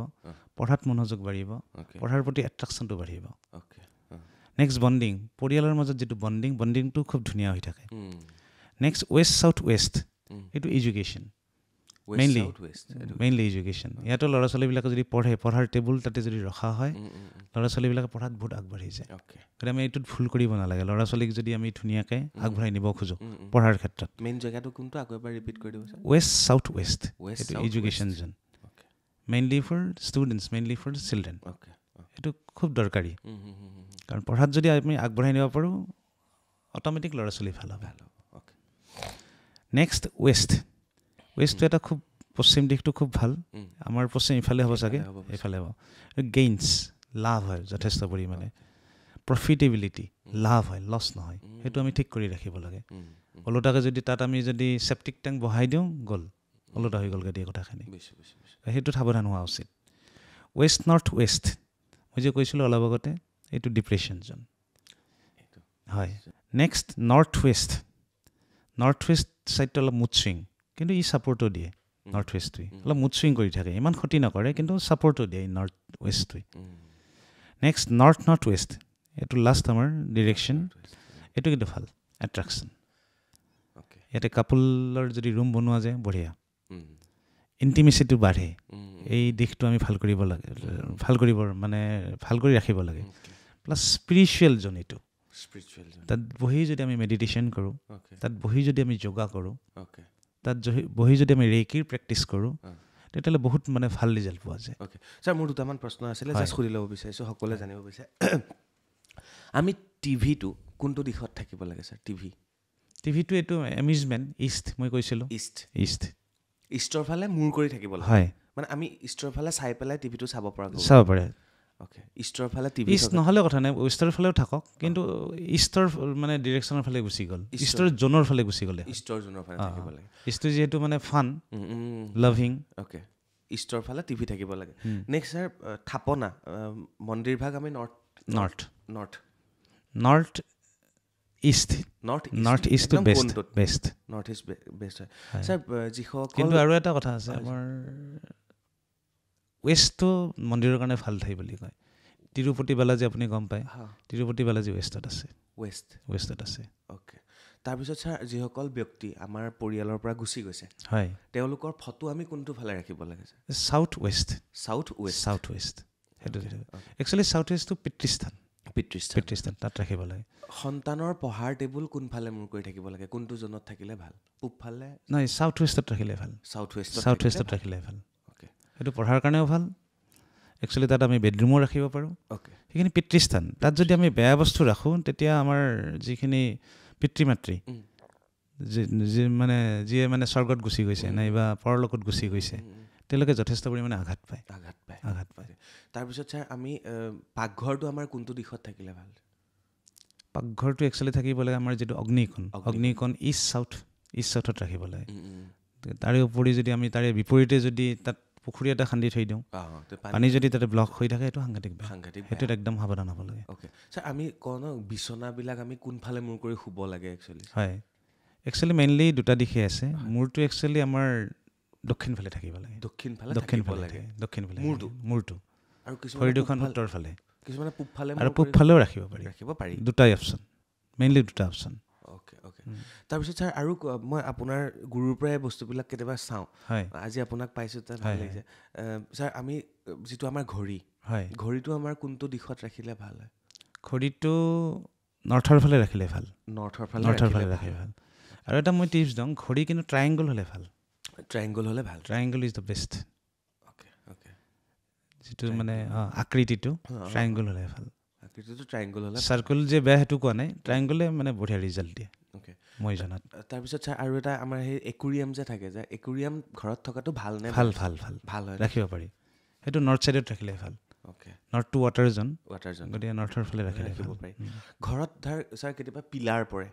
Speaker 1: পঢ়াত মনোযোগ বাঢ়িব, পঢ়াৰ প্ৰতি এট্ৰেকশ্যনটো বাঢ়িব। নেক্সট বণ্ডিং, পৰিয়ালৰ মাজত যিটো বণ্ডিংটো খুব ধুনীয়া হৈ থাকে। নেক্সট চাউথ ৱেষ্ট, এইটো এডুকেশ্যন, মেইনলি এডুকেশ্যন। ইয়াতো ল'ৰা ছোৱালীবিলাকে যদি পঢ়াৰ টেবুল তাতে যদি ৰখা হয়, ল'ৰা ছোৱালীবিলাকে পঢ়াত বহুত আগবাঢ়ি যায়। গতিকে আমি এইটোত ভুল কৰিব নালাগে, ল'ৰা ছোৱালীক যদি আমি ধুনীয়াকৈ আগবঢ়াই নিব খোজোঁ পঢ়াৰ ক্ষেত্ৰত।
Speaker 2: মেইন জেগাটো কোনটো আকৌ এবাৰ ৰিপিট কৰি দিব?
Speaker 1: চাউথ ৱেষ্ট, এইটো education zone, mainly for students, mainly for children. এইটো খুব দৰকাৰী, কাৰণ পঢ়াত যদি আমি আগবঢ়াই নিব পাৰোঁ অট'মেটিক ল'ৰা ছোৱালী ভাল হ'ব। নেক্সট ৱেষ্টটো এটা খুব পশ্চিম দিশটো খুব ভাল, আমাৰ পশ্চিম ইফালে হ'ব চাগে, এইফালে হ'ব। গেইনছ, লাভ হয় যথেষ্ট পৰিমাণে, প্ৰফিটেবিলিটি, লাভ হয়, লছ নহয়, সেইটো আমি ঠিক কৰি ৰাখিব লাগে। ওলোটাকৈ যদি তাত আমি যদি চেপ্টিক টেংক বহাই দিওঁ, গ'ল, ওলোটা হৈ গ'লগৈ এই কথাখিনি, সেইটোত সাৱধান হোৱা উচিত। নৰ্থ ৱেষ্ট, মই যে কৈছিলোঁ অলপ আগতে, এইটো ডিপ্ৰেশ্যন জ'ন হয়। নেক্সট নৰ্থ ৱেষ্ট ছাইডটো অলপ মুড ছুইং, কিন্তু ই ছাপৰ্টো দিয়ে। নৰ্থ ৱেষ্টটোৱে অলপ মুড ছুইং কৰি থাকে, ইমান ক্ষতি নকৰে, কিন্তু ছাপৰ্টো দিয়ে নৰ্থ ৱেষ্টটোৱে। নেক্সট নৰ্থ ৱেষ্ট, এইটো লাষ্ট আমাৰ ডিৰেকশ্যন, এইটো কিন্তু ভাল, এট্ৰেকশ্যন। ইয়াতে কাপোলৰ যদি ৰুম বনোৱা যায় বঢ়িয়া, ইণ্টিমেচিটো বাঢ়ে, এই দিশটো আমি ভাল কৰি ৰাখিব লাগে। প্লাছ স্পিৰিচুৱেল জ'ন, এইটো তাত বহি যদি আমি মেডিটেশ্যন কৰোঁ, তাত বহি যদি আমি যোগা কৰোঁ, তাত বহি যদি আমি ৰেইকিৰ প্ৰেক্টিছ কৰোঁ, তেতিয়াহ'লে বহুত মানে ভাল ৰিজাল্ট পোৱা যায়।
Speaker 2: ছাৰ, মোৰ দুটামান প্ৰশ্ন আছিলে, জাষ্ট সুধি ল'ব বিচাৰিছোঁ, সকলোৱে জানিব বিচাৰে। আমি টিভিটো কোনটো দিশত থাকিব লাগে ছাৰ?
Speaker 1: টিভিটো এইটো এমিউজমেণ্ট, ইষ্ট, মই কৈছিলোঁ ইষ্টৰ
Speaker 2: ফালে মূৰ কৰি থাকিব লাগে।
Speaker 1: হয়,
Speaker 2: মানে আমি ইষ্টৰ ফালে চাই পেলাই টিভিটো চাব পৰা গ'ল
Speaker 1: চাব পাৰে
Speaker 2: অ'কে ইষ্টৰ ফালে টিভি
Speaker 1: ইষ্ট নহ'লে কথা নাই ৱেষ্টৰ ফালেও থাকক কিন্তু ইষ্টৰ মানে ডিৰেকশ্যনৰ ফালে গুচি গ'ল ইষ্টৰ জোনৰ ফালে গুচি গ'লে
Speaker 2: ইষ্টৰ জোনৰ ফালে থাকিব লাগে
Speaker 1: ইষ্টটো যিহেতু মানে ফান লাভিং
Speaker 2: অ'কে ইষ্টৰ ফালে টিভি থাকিব লাগে নেক্সট ছাৰ থাপনা মন্দিৰভাগ আমি নৰ্থ
Speaker 1: ইষ্টটো বেষ্ট
Speaker 2: নৰ্থ ইষ্ট বেষ্ট হয় ছাৰ যিসকল
Speaker 1: কিন্তু আৰু এটা কথা আছে আমাৰ ৱেষ্টটো মন্দিৰৰ কাৰণে ভাল ঠাই বুলি কয় তিৰুপতি বালাজী আপুনি গম পায় তিৰুপতি বালাজী ৱেষ্টত আছে ৱেষ্টত আছে
Speaker 2: অ'কে তাৰপিছত ছাৰ যিসকল ব্যক্তি আমাৰ পৰিয়ালৰ পৰা গুচি গৈছে
Speaker 1: হয়
Speaker 2: তেওঁলোকৰ ফটো আমি কোনটো ফালে ৰাখিব লাগে
Speaker 1: চাউথ ৱেষ্ট সেইটো একচুৱেলি চাউথ ৱেষ্টটো পিতৃস্থান তাত ৰাখিব লাগে
Speaker 2: সন্তানৰ পঢ়াৰ টেবুল কোনফালে মূৰ কৰি থাকিব লাগে কোনটো জোনত থাকিলে ভাল পূবফালে
Speaker 1: নাই চাউথ ৱেষ্টত ৰাখিলে ভাল
Speaker 2: চাউথ
Speaker 1: ৰাখিলে ভাল সেইটো পঢ়াৰ কাৰণেও ভাল একচুৱেলি তাত আমি বেডৰুমো ৰাখিব পাৰোঁ সেইখিনি পিতৃস্থান তাত যদি আমি বেয়া বস্তু ৰাখোঁ তেতিয়া আমাৰ যিখিনি পিতৃ মাতৃ যিয়ে মানে স্বৰ্গত গুচি গৈছে নাইবা পৰলোকত গুচি গৈছে তেওঁলোকে যথেষ্ট পৰিমাণে আঘাত পায়
Speaker 2: তাৰপিছত ছাৰ আমি পাকঘৰটো আমাৰ কোনটো দিশত থাকিলে ভাল
Speaker 1: পাকঘৰটো একচুৱেলি থাকিব লাগে আমাৰ যিটো অগ্নিকোণ ইষ্ট চাউথত ৰাখিব লাগে তাৰে উপৰি যদি আমি তাৰে বিপৰীতে যদি তাত পুখুৰী এটা খান্দি থৈ দিওঁ পানী যদি তাতে ব্লক হৈ থাকে সেইটো সাংঘাতিক সেইটোত একদম সাৱধান হ'ব লাগে
Speaker 2: ছাৰ আমি কওঁ ন বিচনাবিলাক আমি কোনফালে মূৰ কৰি শুব লাগে
Speaker 1: হয় একচুৱেলি মেইনলি দুটা দিশে আছে মূৰটো একচুৱেলি আমাৰ দক্ষিণ ফালে থাকিব লাগে মূৰটো
Speaker 2: আৰু
Speaker 1: ভৰি দুখন উত্তৰ ফালে
Speaker 2: কিছুমানে
Speaker 1: আৰু পূবফালেও ৰাখিব পাৰি দুটাই অপশ্যন মেইনলি দুটা অপশ্যন
Speaker 2: অ'কে তাৰপিছত ছাৰ আৰু মই আপোনাৰ গুৰুৰ পৰাই বস্তুবিলাক কেতিয়াবা চাওঁ আজি আপোনাক পাইছোঁ তাত ভাল লাগিছে ছাৰ আমি যিটো আমাৰ ঘড়ীটো আমাৰ কোনটো দিশত ৰাখিলে ভাল হয়
Speaker 1: ঘড়ীটো নৰ্থৰ ফালে ৰাখিলে ভাল
Speaker 2: নৰ্থৰ ফালে
Speaker 1: ৰাখিলে ভাল আৰু এটা মই টিপছ দিওঁ ঘড়ী কিন্তু ট্ৰায়েংগল হ'লে ভাল ট্ৰায়েংগল ইজ দ্য বেষ্ট যিটো মানে আকৃতিটো ট্ৰায়েংগল হ'লে ভাল চাৰ্কুল যে বেয়া সেইটো কোৱা নাই ট্ৰায়েংগলে মানে বঢ়িয়া ৰিজাল্ট দিয়ে মই জনাত
Speaker 2: তাৰপিছত ছাৰ আৰু এটা আমাৰ সেই একুৰিয়াম যে থাকে যে একুৰিয়াম ঘৰত থকাটো ভাল নে
Speaker 1: ভাল হয় ৰাখিব পাৰি সেইটো নৰ্থ ছাইডত ৰাখিলে ভাল নৰ্থ টু ৱাটাৰ জ'ন গতিকে নৰ্থৰ ফালে ৰাখিব পাৰি
Speaker 2: ঘৰত ধৰ ছাৰ কেতিয়াবা পিলাৰ পৰে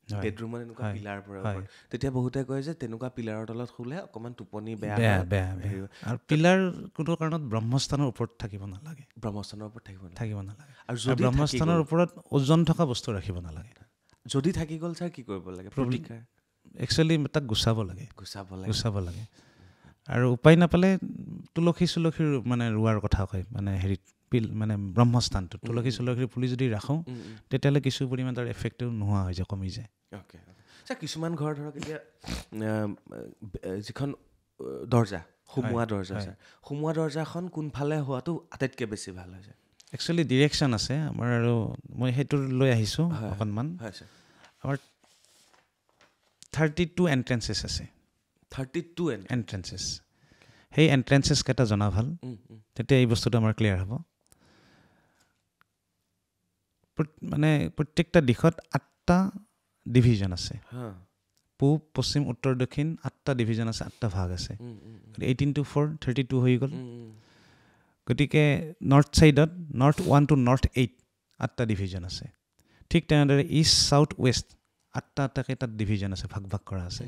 Speaker 2: বেডৰুমত এনেকুৱা পিলাৰ পৰে তেতিয়া বহুতে কয় যে তেনেকুৱা পিলাৰৰ তলত শুলে অকণমান টোপনি বেয়া
Speaker 1: আৰু পিলাৰ কোনো কাৰণত ব্ৰহ্মস্থানৰ ওপৰত থাকিব নালাগে আৰু ব্ৰহ্মস্থানৰ ওপৰত ওজন থকা বস্তু ৰাখিব নালাগে
Speaker 2: যদি থাকি গ'ল ছাৰ কি কৰিব লাগে
Speaker 1: একচুৱেলি তাক গুচাব লাগে আৰু উপায় নাপালে তুলসীৰ মানে ৰোৱাৰ কথা কয় মানে হেৰিত মানে ব্ৰহ্মস্থানটো তুলসীৰ পুলি যদি ৰাখোঁ তেতিয়াহ'লে কিছু পৰিমাণ তাৰ এফেক্টটো নোহোৱা হৈ যায় কমি যায়
Speaker 2: ছাৰ কিছুমান ঘৰ ধৰক এতিয়া যিখন দৰ্জা সুমুওৱা দৰ্জাখন কোনফালে হোৱাটো আটাইতকৈ বেছি ভাল হৈছে
Speaker 1: একচুৱেলি ডিৰেকশ্যন আছে আমাৰ আৰু মই সেইটো লৈ আহিছোঁ অকণমান আমাৰ 32 এণ্ট্ৰেঞ্চেছ আছে
Speaker 2: 32
Speaker 1: এণ্ট্ৰেঞ্চেছ সেই এণ্ট্ৰেঞ্চেছকেইটা জনা ভাল তেতিয়া এই বস্তুটো আমাৰ ক্লিয়াৰ হ'ব মানে প্ৰত্যেকটা দিশত 8টা ডিভিজন আছে পূব পশ্চিম উত্তৰ দক্ষিণ 8টা ডিভিজন আছে 8টা ভাগ আছে 18 to 4 32 হৈ গ'ল গতিকে নৰ্থ ছাইডত নৰ্থ 1 to নৰ্থ 8টা ডিভিজন আছে ঠিক তেনেদৰে ইষ্ট চাউথ ৱেষ্ট 8টাকৈ তাত ডিভিজন আছে ভাগ কৰা আছে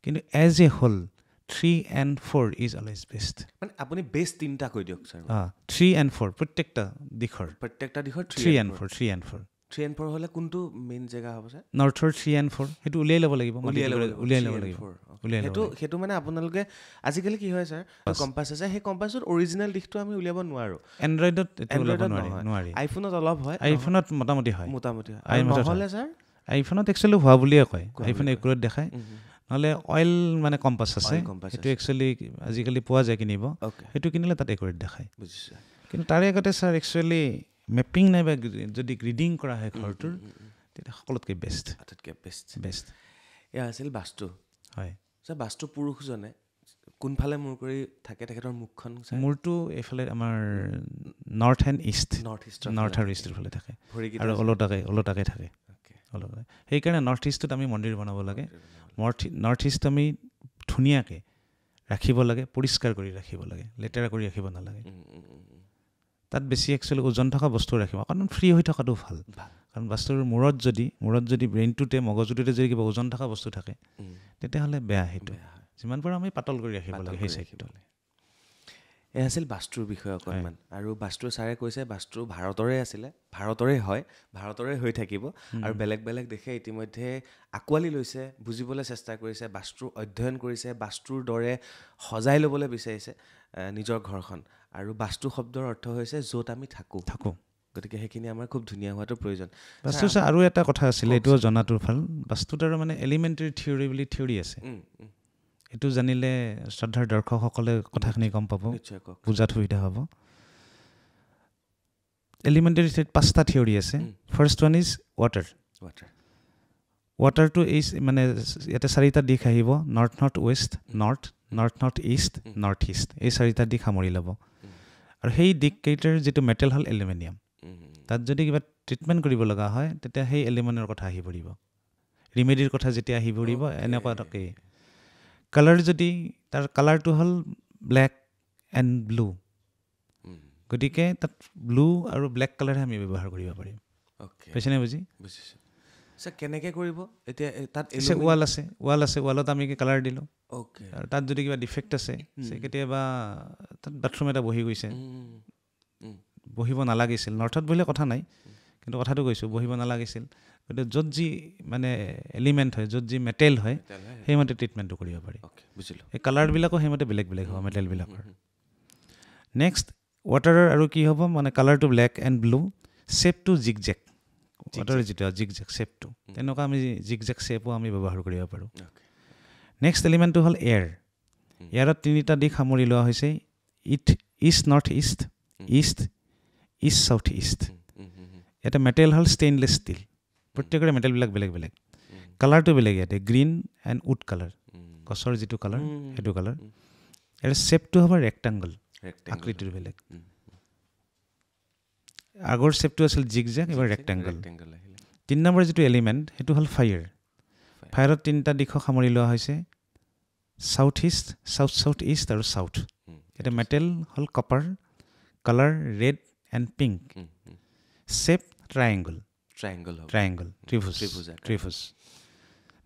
Speaker 1: কিন্তু as a whole 3 and 4 is always best
Speaker 2: মানে আপুনি বেষ্ট 3টা কৈ দিয়ক ছাৰ
Speaker 1: 3 and 4 প্ৰত্যেকটা দিশৰ 3 and 4
Speaker 2: হ'লে কোনটো মেইন জেগা হ'ব ছাৰ
Speaker 1: নৰ্থৰ 3 and 4 সেইটো উলিয়াই ল'ব লাগিব
Speaker 2: সেইটো মানে আপোনালোকে আজিকালি কি হয় ছাৰ কম্পাছ আছে সেই কম্পাছত অৰিজিনেল দিশটো আমি উলিয়াব নোৱাৰোঁ
Speaker 1: এণ্ড্ৰইডত নোৱাৰি
Speaker 2: আইফোনত অলপ হয়
Speaker 1: আইফোনত মোটামুটি হয়
Speaker 2: নহ'লে ছাৰ
Speaker 1: আইফোনত একচুৱেলি হোৱা বুলিয়ে কয় আইফোন একুৰেট দেখায় নহ'লে অইল মানে কম্পাছ আছে সেইটো একচুৱেলি আজিকালি পোৱা যায় কিনিব সেইটো কিনিলে তাত একুৰেট দেখায় কিন্তু তাৰে আগতে ছাৰ একচুৱেলি মেপিং নাইবা যদি গ্ৰিডিং কৰা হয় ঘৰটোৰ তেতিয়া সকলোতকৈ বেষ্ট
Speaker 2: এয়া আছিল বাস্তু
Speaker 1: হয়
Speaker 2: ছাৰ বাস্তু পুৰুষজনে কোনফালে মূৰ কৰি থাকে তেখেতৰ মুখখন
Speaker 1: মূৰটো এইফালে আমাৰ নৰ্থ আৰু ইষ্টৰ ফালে থাকে আৰু ওলোটাকৈ থাকে সেইকাৰণে নৰ্থ ইষ্টত আমি মন্দিৰ বনাব লাগে নৰ্থ ইষ্ট আমি ধুনীয়াকৈ ৰাখিব লাগে, পৰিষ্কাৰ কৰি ৰাখিব লাগে, লেতেৰা কৰি ৰাখিব নালাগে। তাত বেছি একচুৱেলি ওজন থকা বস্তু ৰাখিব, কাৰণ ফ্ৰী হৈ থকাটো ভাল। কাৰণ বস্তুৰ মূৰত যদি ব্ৰেইনটোতে মগজুটোতে যদি কিবা ওজন থকা বস্তু থাকে তেতিয়াহ'লে বেয়া। সেইটো যিমান পাৰোঁ আমি পাতল কৰি ৰাখিব লাগে সেই চাইডটো।
Speaker 2: এয়া আছিল বাস্তুৰ বিষয়ে অকণমান। আৰু বাস্তু ছাৰে কৈছে বাস্তু ভাৰতৰে আছিলে, ভাৰতৰে হয়, ভাৰতৰে হৈ থাকিব। আৰু বেলেগ বেলেগ দেশে ইতিমধ্যে আঁকোৱালি লৈছে, বুজিবলৈ চেষ্টা কৰিছে, বাস্তুৰ অধ্যয়ন কৰিছে, বাস্তুৰ দৰে সজাই ল'বলৈ বিচাৰিছে নিজৰ ঘৰখন। আৰু বাস্তু শব্দৰ অৰ্থ হৈছে য'ত আমি থাকোঁ। গতিকে সেইখিনি আমাৰ খুব ধুনীয়া হোৱাটো প্ৰয়োজন।
Speaker 1: বাস্তু আৰু এটা কথা আছিলে, এইটোও জনাটো ভাল। বাস্তুত আৰু মানে এলিমেণ্টেৰী থিয়ৰী বুলি থিয়ৰী আছে। এইটো জানিলে শ্ৰদ্ধাৰ দৰ্শকসকলে কথাখিনি গম পাব, বুজাত সুবিধা হ'ব। এলিমেণ্টেৰী থিয়ৰীত 5টা থিয়ৰী আছে। First one is water. ৱাটাৰটো এই মানে ইয়াতে 4টা দিশ আহিব, north west, north east, north east, এই 4টা দিশ সামৰি ল'ব। আৰু সেই দিশকেইটাৰ যিটো মেটেল হ'ল এলুমিনিয়াম। তাত যদি কিবা ট্ৰিটমেণ্ট কৰিব লগা হয় তেতিয়া সেই এলুমিনিয়ামৰ কথা আহি পৰিব, ৰিমেডিৰ কথা যেতিয়া আহি পৰিব এনেকুৱা এটাকেই। কালাৰ যদি তাৰ কালাৰটো হ'ল ব্লেক এণ্ড ব্লু, গতিকে তাত ব্লু আৰু ব্লেক কালাৰহে আমি ব্যৱহাৰ কৰিব পাৰিম। পাইছেনে বুজি?
Speaker 2: কেনেকৈ কৰিব? এতিয়া তাত
Speaker 1: ৱাল আছে, ৱালত আমি কালাৰ দিলোঁ। আৰু তাত যদি কিবা ডিফেক্ট আছে, কেতিয়াবা তাত বাথৰুম এটা বহি গৈছে, বহিব নালাগিছিল, নৰ্থত বহিলে কথা নাই, কিন্তু কথাটো কৈছোঁ বহিব নালাগিছিল। গতিকে য'ত যি মানে এলিমেণ্ট হয়, য'ত যি মেটেল হয়, সেইমতে ট্ৰিটমেণ্টটো কৰিব পাৰি। এই কালাৰবিলাকো সেইমতে বেলেগ বেলেগ হ'ব মেটেলবিলাকৰ। নেক্সট ৱাটাৰৰ আৰু কি হ'ব, মানে কালাৰটো ব্লেক এণ্ড ব্লু, শ্বেপটো জিগজেক, ৱাটাৰৰ যিটো জিগজেক শ্বেপটো, তেনেকুৱা আমি জিগজেক শ্বেপো আমি ব্যৱহাৰ কৰিব পাৰোঁ। নেক্সট এলিমেণ্টটো হ'ল এয়াৰ। এয়াৰত 3টা দিশ সামৰি লোৱা হৈছে, east north east, east south east. ইয়াতে মেটেল হ'ল ষ্টেইনলেছ ষ্টীল, প্ৰত্যেকৰে মেটেলবিলাক বেলেগ বেলেগ, কালাৰটো বেলেগ। ইয়াতে গ্ৰীণ এণ্ড উড কালাৰ, গছৰ যিটো কালাৰ সেইটো কালাৰ। ইয়াৰ শ্বেপটো হ'ব ৰেক্টাংগল, আকৃতিটো বেলেগ। আগৰ শ্বেপটো আছিল জিগজেক, এবাৰ ৰেক্টাংগল। 3 নম্বৰ যিটো এলিমেণ্ট সেইটো হ'ল ফায়াৰ। ফায়াৰত 3টা দিশক সামৰি লোৱা হৈছে, চাউথ ইষ্ট, চাউথ ইষ্ট আৰু চাউথ। এতিয়া মেটেল হ'ল copper, colour red and pink, shape triangle, ত্ৰিভুজ।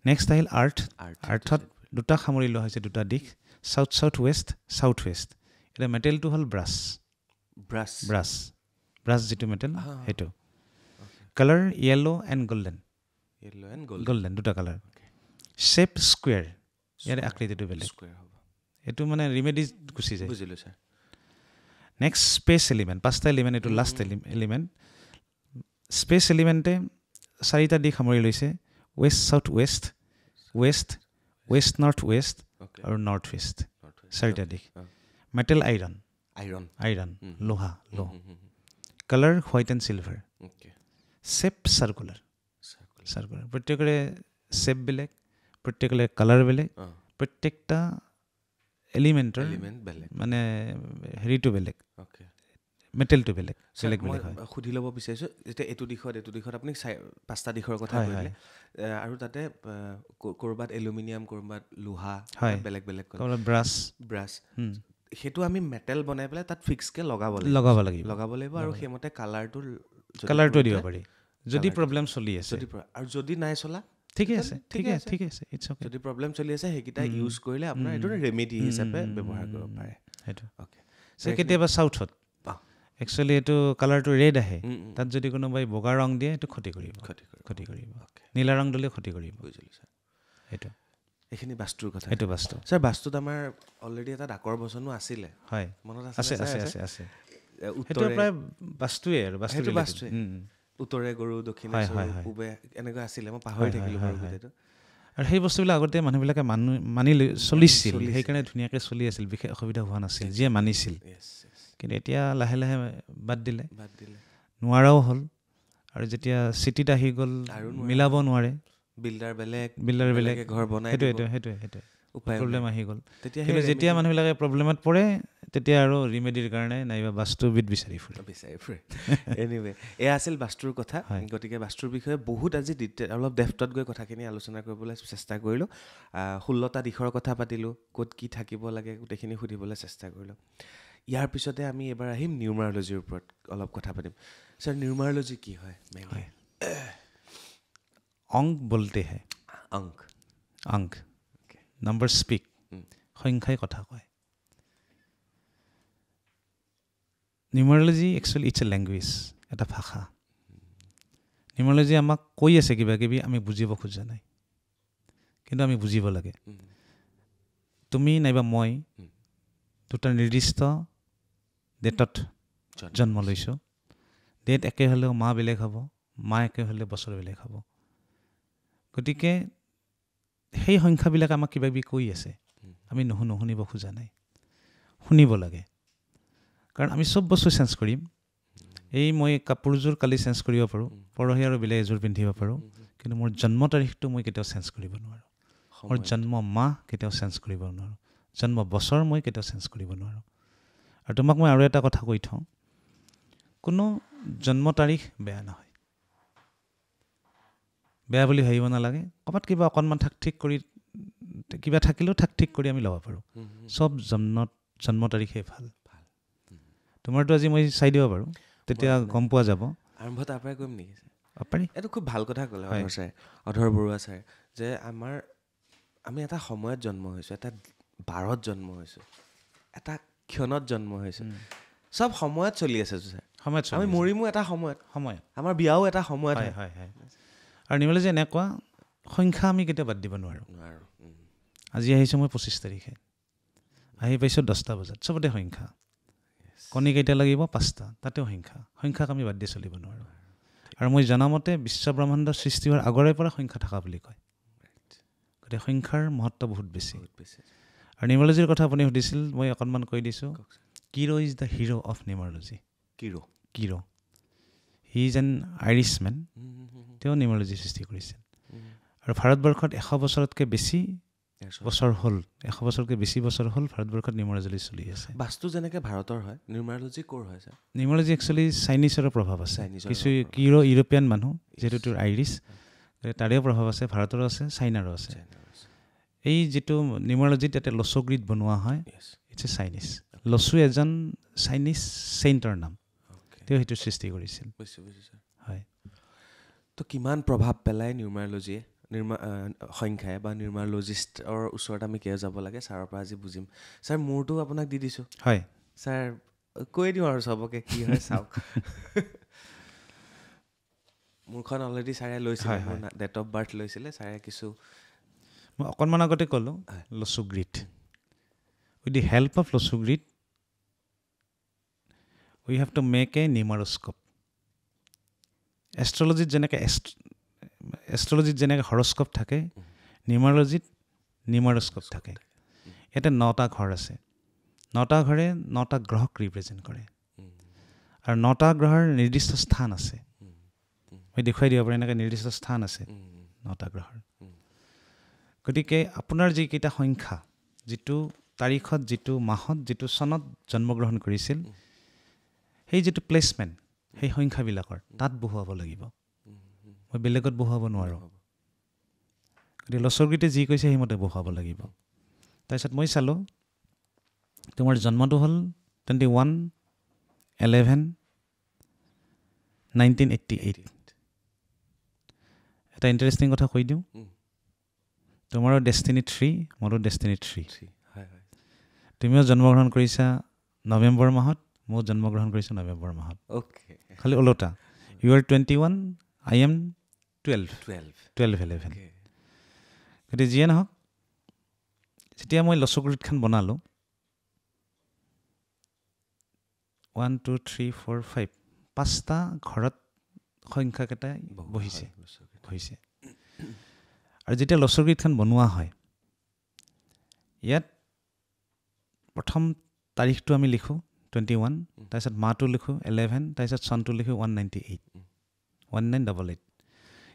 Speaker 1: নেক্সট আহিল আৰ্থ। আৰ্থত 2টা সামৰি লোৱা হৈছে, 2টা দিশ, চাউথ ৱেষ্ট। এতিয়া মেটেলটো হ'ল ব্ৰাছ যিটো মেটেল সেইটো। কালাৰ য়েল্ল' এণ্ড গল্ডেন, 2টা কালাৰ। শ্বেপ স্কুৱেৰ, ইয়াৰে আকৃতিটো বেলেগ, এইটো মানে ৰিমেডিজ গুচি যায়। নেক্সট স্পেচ এলিমেণ্ট, 5টা এলিমেণ্ট, এইটো লাষ্ট এলিমেণ্ট। স্পেচ এলিমেণ্টে 4টা দিশ সামৰি লৈছে, west south west north west আৰু নৰ্থ ইষ্ট, 4টা দিশ। মেটেল আইৰণ, লোহা। Colour white and silver. Shape circular, প্ৰত্যেকৰে শ্বেপ বেলেগ, প্ৰত্যেকৰে কালাৰ বেলেগ, প্ৰত্যেকটা এলিমেণ্টৰ মানে হেৰিটো বেলেগ, মেটেলটো বেলেগ বেলেগ হয়।
Speaker 2: সুধি ল'ব বিচাৰিছোঁ, যেতিয়া এইটো দিশত আপুনি 5টা দিশৰ কথা কৈছিলে, আৰু তাতে ক'ৰবাত এলুমিনিয়াম, ক'ৰবাত লোহা, বেলেগ বেলেগ
Speaker 1: ব্ৰাছ,
Speaker 2: সেইটো আমি মেটেল বনাই পেলাই তাত ফিক্সকৈ লগাব লাগিব। আৰু সেইমতে কালাৰটো
Speaker 1: দিব পাৰি যদি প্ৰব্লেম চলি আছে।
Speaker 2: আৰু যদি নাই চলা
Speaker 1: ঠিকে আছে।
Speaker 2: যদি প্ৰব্লেম চলি আছে সেইকেইটা ইউজ কৰিলে আপোনাৰ এইটো ৰেমেডি হিচাপে ব্যৱহাৰ কৰিব পাৰে।
Speaker 1: সেইটো কেতিয়াবা চাউথত একচুৱেলি এইটো কালাৰটো ৰেড আহে, তাত যদি কোনোবাই বগা ৰং দিয়ে এইটো ক্ষতি কৰিব, নীলা ৰং দিলে ক্ষতি কৰিব।
Speaker 2: বুজিলোঁ ছাৰ।
Speaker 1: সেইটো
Speaker 2: এইখিনি বাস্তুৰ কথা।
Speaker 1: এইটো বাস্তু।
Speaker 2: ছাৰ বাস্তুত আমাৰ অলৰেডি এটা ডাকৰ বচনো আছিলে,
Speaker 1: হয়
Speaker 2: মনত
Speaker 1: আছে। সেইটো প্ৰায় বাস্তুৱে আৰু বাস্তুৱে
Speaker 2: উত্তৰে গৰু, দক্ষিণে পূবে এনেকুৱা আছিলে, মই পাহৰি থাকিলোঁ বাৰু গোটেইটো।
Speaker 1: আৰু সেই বস্তুবিলাক আগতে মানুহবিলাকে মানি চলিছিল, সেইকাৰণে ধুনীয়াকৈ চলি আছিল, বিশেষ অসুবিধা হোৱা নাছিল, যিয়ে মানিছিল। কিন্তু এতিয়া লাহে লাহে বাদ দিলে, নোৱাৰাও হ'ল। আৰু যেতিয়া চিটিত আহি গ'ল মিলাব নোৱাৰে,
Speaker 2: বিল্ডাৰ বেলেগ
Speaker 1: ঘৰ বনাই। সেইটোৱে প্ৰব্লেম আহি গ'ল। কিন্তু যেতিয়া মানুহবিলাকে প্ৰব্লেমত পৰে তেতিয়া আৰু ৰিমেডিৰ কাৰণে নাইবা বাস্তুবিদ বিচাৰি ফুৰে।
Speaker 2: এনিৱে এয়া আছিল বাস্তুৰ কথা। গতিকে বাস্তুৰ বিষয়ে বহুত আজি অলপ ডেফটত গৈ কথাখিনি আলোচনা কৰিবলৈ চেষ্টা কৰিলোঁ। 16টা দিশৰ কথা পাতিলোঁ, ক'ত কি থাকিব লাগে গোটেইখিনি সুধিবলৈ চেষ্টা কৰিলোঁ। ইয়াৰ পিছতে আমি এবাৰ আহিম নিউমাৰলজিৰ ওপৰত অলপ কথা পাতিম। ছাৰ, নিউমাৰলজি কি হয়?
Speaker 1: অংক বলতে হে, অংক নম্বৰ স্পীক, সংখ্যাই কথা কয়। নিউমাৰলজি একচুৱেলি ইটছ এ লেংগুৱেজ, এটা ভাষা। নিউমাৰলজি আমাক কৈ আছে কিবা কিবি, আমি বুজিব খোজা নাই, কিন্তু আমি বুজিব লাগে। তুমি নাইবা মই দুটা নিৰ্দিষ্ট ডেটত জন্ম লৈছোঁ। ডেট একে হ'লেও মাহ বেলেগ হ'ব, মাহ একে হ'লেও বছৰ বেলেগ হ'ব। গতিকে সেই সংখ্যাবিলাক আমাক কিবা কিবি কৈ আছে, আমি শুনিব খোজা নাই, শুনিব লাগে। কাৰণ আমি চব বস্তু চেঞ্জ কৰিম। এই মই কাপোৰযোৰ কালি চেঞ্জ কৰিব পাৰোঁ, পৰহি আৰু বেলেগ এযোৰ পিন্ধিব পাৰোঁ, কিন্তু মোৰ জন্ম তাৰিখটো মই কেতিয়াও চেঞ্জ কৰিব নোৱাৰোঁ। মোৰ জন্ম মাহ কেতিয়াও চেঞ্জ কৰিব নোৱাৰোঁ, জন্ম বছৰ মই কেতিয়াও চেঞ্জ কৰিব নোৱাৰোঁ। আৰু তোমাক মই আৰু এটা কথা কৈ থওঁ, কোনো জন্ম তাৰিখ বেয়া নহয়, বেয়া বুলি ভাবিব নালাগে। ক'ৰবাত কিবা অকণমান ঠিক কৰি কিবা থাকিলেও ঠিক কৰি আমি ল'ব পাৰোঁ। চব জন্ম তাৰিখে ভাল। তোমাৰতো আজি মই চাই দিব পাৰোঁ, তেতিয়া গম পোৱা যাব।
Speaker 2: আৰম্ভ তাৰ পৰাই কৰিম নেকি?
Speaker 1: পাৰি।
Speaker 2: এইটো খুব ভাল কথা ক'লে অধৰ বৰুৱা ছাৰ, যে আমি এটা সময়ত জন্ম হৈছোঁ, এটা বাৰত জন্ম হৈছোঁ, এটা ক্ষণত জন্ম হৈছোঁ, চব সময়ত চলি আছে ছাৰ। আমি মৰিমো এটা সময়ত, আমাৰ বিয়াও এটা সময়ত হয়।
Speaker 1: আৰু নিউমাৰলজি এনেকুৱা সংখ্যা আমি কেতিয়াও বাদ দিব নোৱাৰোঁ। আজি আহিছোঁ মই 25 তাৰিখে, আহি পাইছোঁ 10টা বজাত, চবতে সংখ্যা। কণী কেইটা লাগিব? 5টা, তাতেও সংখ্যাক আমি বাদ দি চলিব নোৱাৰোঁ। আৰু মই জনামতে বিশ্বব্ৰহ্মাণ্ড সৃষ্টি হোৱাৰ আগৰে পৰা সংখ্যা থকা বুলি কয়। গতিকে সংখ্যাৰ মহত্ব বহুত বেছি। আৰু নিউমাৰলজিৰ কথা আপুনি সুধিছিল, মই অকণমান কৈ দিছোঁ। Cheiro is the hero of numerology. Cheiro he is an Irishman. তেওঁ নিউমাৰলজি সৃষ্টি কৰিছিল। আৰু ভাৰতবৰ্ষত 100 বছৰতকৈ বেছি বছৰ হ'ল, 100 বছৰতকৈ বেছি বছৰ হ'ল ভাৰতবৰ্ষত নিউমাৰলজি চলি আছে।
Speaker 2: বাস্তু যেনেকৈ ভাৰতৰ হয়, নিউমাৰলজি ক'ৰ হয় ছাৰ?
Speaker 1: নিউমাৰলজি একচুৱেলি চাইনিজৰো প্ৰভাৱ আছে। কিছু কিৰো ইউৰোপীয়ান মানুহ, যিহেতু তোৰ আইৰিছ, তাৰেও প্ৰভাৱ আছে, ভাৰতৰো আছে, চাইনাৰো আছে। এই যিটো নিউমাৰলজিত এটা লছগ্ৰিড বনোৱা হয়, ইটছ এ চাইনিজ। লছু এজন চাইনিজ চেইণ্টৰ নাম, তেওঁ সেইটো সৃষ্টি কৰিছিল। হয়।
Speaker 2: তো কিমান প্ৰভাৱ পেলায় নিউমাৰলজিয়ে, সংখ্যাই বা নিউমাৰলজিষ্টৰ ওচৰত আমি কিয় যাব লাগে, ছাৰৰ পৰা আজি বুজিম। ছাৰ, মোৰতো আপোনাক দি দিছোঁ।
Speaker 1: হয়
Speaker 2: ছাৰ, কৈ দিওঁ আৰু চবকে কি হয় চাওক। মোৰখন অলৰেডি ছাৰে লৈছিলে, ডেট অফ বাৰ্থ লৈছিলে ছাৰে।
Speaker 1: মই অকণমান আগতে ক'লোঁ Lo Shu grid. With the help of Lo Shu grid we have to make a numeroscope. এষ্ট্ৰলজিত যেনেকৈ হৰস্কোপ থাকে, নিউমাৰলজিত নিউমাৰস্কোপ থাকে। ইয়াতে 9টা ঘৰ আছে। 9টা ঘৰে 9টা গ্ৰহক ৰিপ্ৰেজেণ্ট কৰে। আৰু 9টা গ্ৰহৰ নিৰ্দিষ্ট স্থান আছে। মই দেখুৱাই দিব পাৰোঁ, এনেকৈ নিৰ্দিষ্ট স্থান আছে 9টা গ্ৰহৰ। গতিকে আপোনাৰ যিকেইটা সংখ্যা, যিটো তাৰিখত, যিটো মাহত, যিটো চনত জন্মগ্ৰহণ কৰিছিল, সেই যিটো প্লেচমেণ্ট, সেই সংখ্যাবিলাকৰ তাত বহুৱাব লাগিব। মই বেলেগত বহুৱাব নোৱাৰোঁ। গতিকে লছগ্ৰিডে যি কৈছে সেইমতে বহুৱাব লাগিব। তাৰপিছত মই চালোঁ, তোমাৰ জন্মটো হ'ল 21/11/1988। এটা ইণ্টাৰেষ্টিং কথা কৈ দিওঁ, তোমাৰো ডেষ্টিনি 3, মোৰো ডেষ্টিনি 3। তুমিও জন্মগ্ৰহণ কৰিছা নৱেম্বৰ মাহত, ময়ো জন্মগ্ৰহণ কৰিছোঁ নৱেম্বৰ মাহত। খালি ওলোটা, ইউ আৰ 21, আই এম 12/11। গতিকে যিয়ে নহওক, যেতিয়া মই লছগ্ৰিডখন বনালোঁ, 1 2 3 4 5, 5টা ঘৰত সংখ্যাকেইটাই বহিছে। আৰু যেতিয়া লছগ্ৰিডখন বনোৱা হয়, ইয়াত প্ৰথম তাৰিখটো আমি লিখোঁ 21, তাৰপিছত মাহটো লিখোঁ 11, তাৰপিছত চনটো লিখোঁ 1988।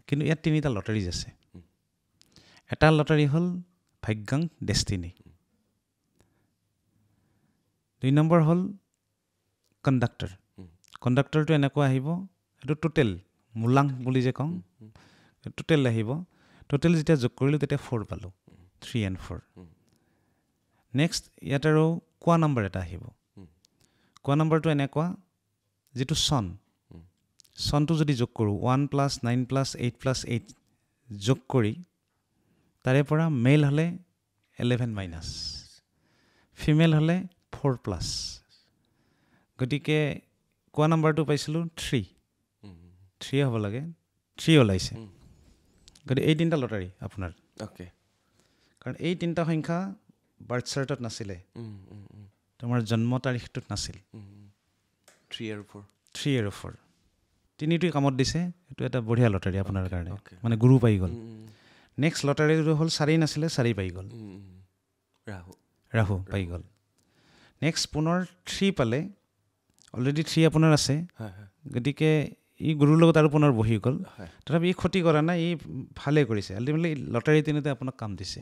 Speaker 1: কিন্তু ইয়াত 3টা লটাৰীজ আছে। এটা লটাৰী হ'ল ভাগ্যাং ডেষ্টিনি। 2 নম্বৰ হ'ল কণ্ডাক্টৰ। কণ্ডাক্টৰটো এনেকুৱা আহিব, এইটো টোটেল মূলাংক বুলি যে কওঁ, টোটেল আহিব। টোটেল যেতিয়া যোগ কৰিলোঁ তেতিয়া 4 পালোঁ, 3 and 4। নেক্সট ইয়াত আৰু কোৱা নম্বৰ এটা আহিব। কোৱা নম্বৰটো এনেকুৱা, যিটো চন, চনটো যদি যোগ কৰোঁ 1 + 9 + 8 + 8 যোগ কৰি তাৰে পৰা মেল হ'লে 11 - ফিমেল হ'লে 4+। গতিকে কোৱা নম্বৰটো পাইছিলোঁ 3 হ'ব লাগে, 3 ওলাইছে। গতিকে এই 3টা লটাৰী আপোনাৰ।
Speaker 2: অ'কে।
Speaker 1: কাৰণ এই 3টা সংখ্যা বাৰ্থ চাৰ্টত নাছিলে, তোমাৰ জন্ম তাৰিখটোত নাছিল।
Speaker 2: 3 আৰু 4।
Speaker 1: 3 আৰু 4 তিনিটোৱে কামত দিছে। এইটো এটা বঢ়িয়া লটাৰী আপোনাৰ কাৰণে, মানে গুৰু পাই গ'ল। নেক্সট লটাৰীটো হ'ল 4 নাছিলে, 4 পাই গ'ল, ৰাহু পাই গ'ল। নেক্সট পুনৰ 3 পালে, অলৰেডি 3 আপোনাৰ আছে, গতিকে ই গুৰুৰ লগত আৰু পুনৰ বহি গ'ল। তথাপি ই ক্ষতি কৰা নাই, ই ভালে কৰিছে। আল্টিমেটলি লটাৰী তিনিতে আপোনাক কাম দিছে।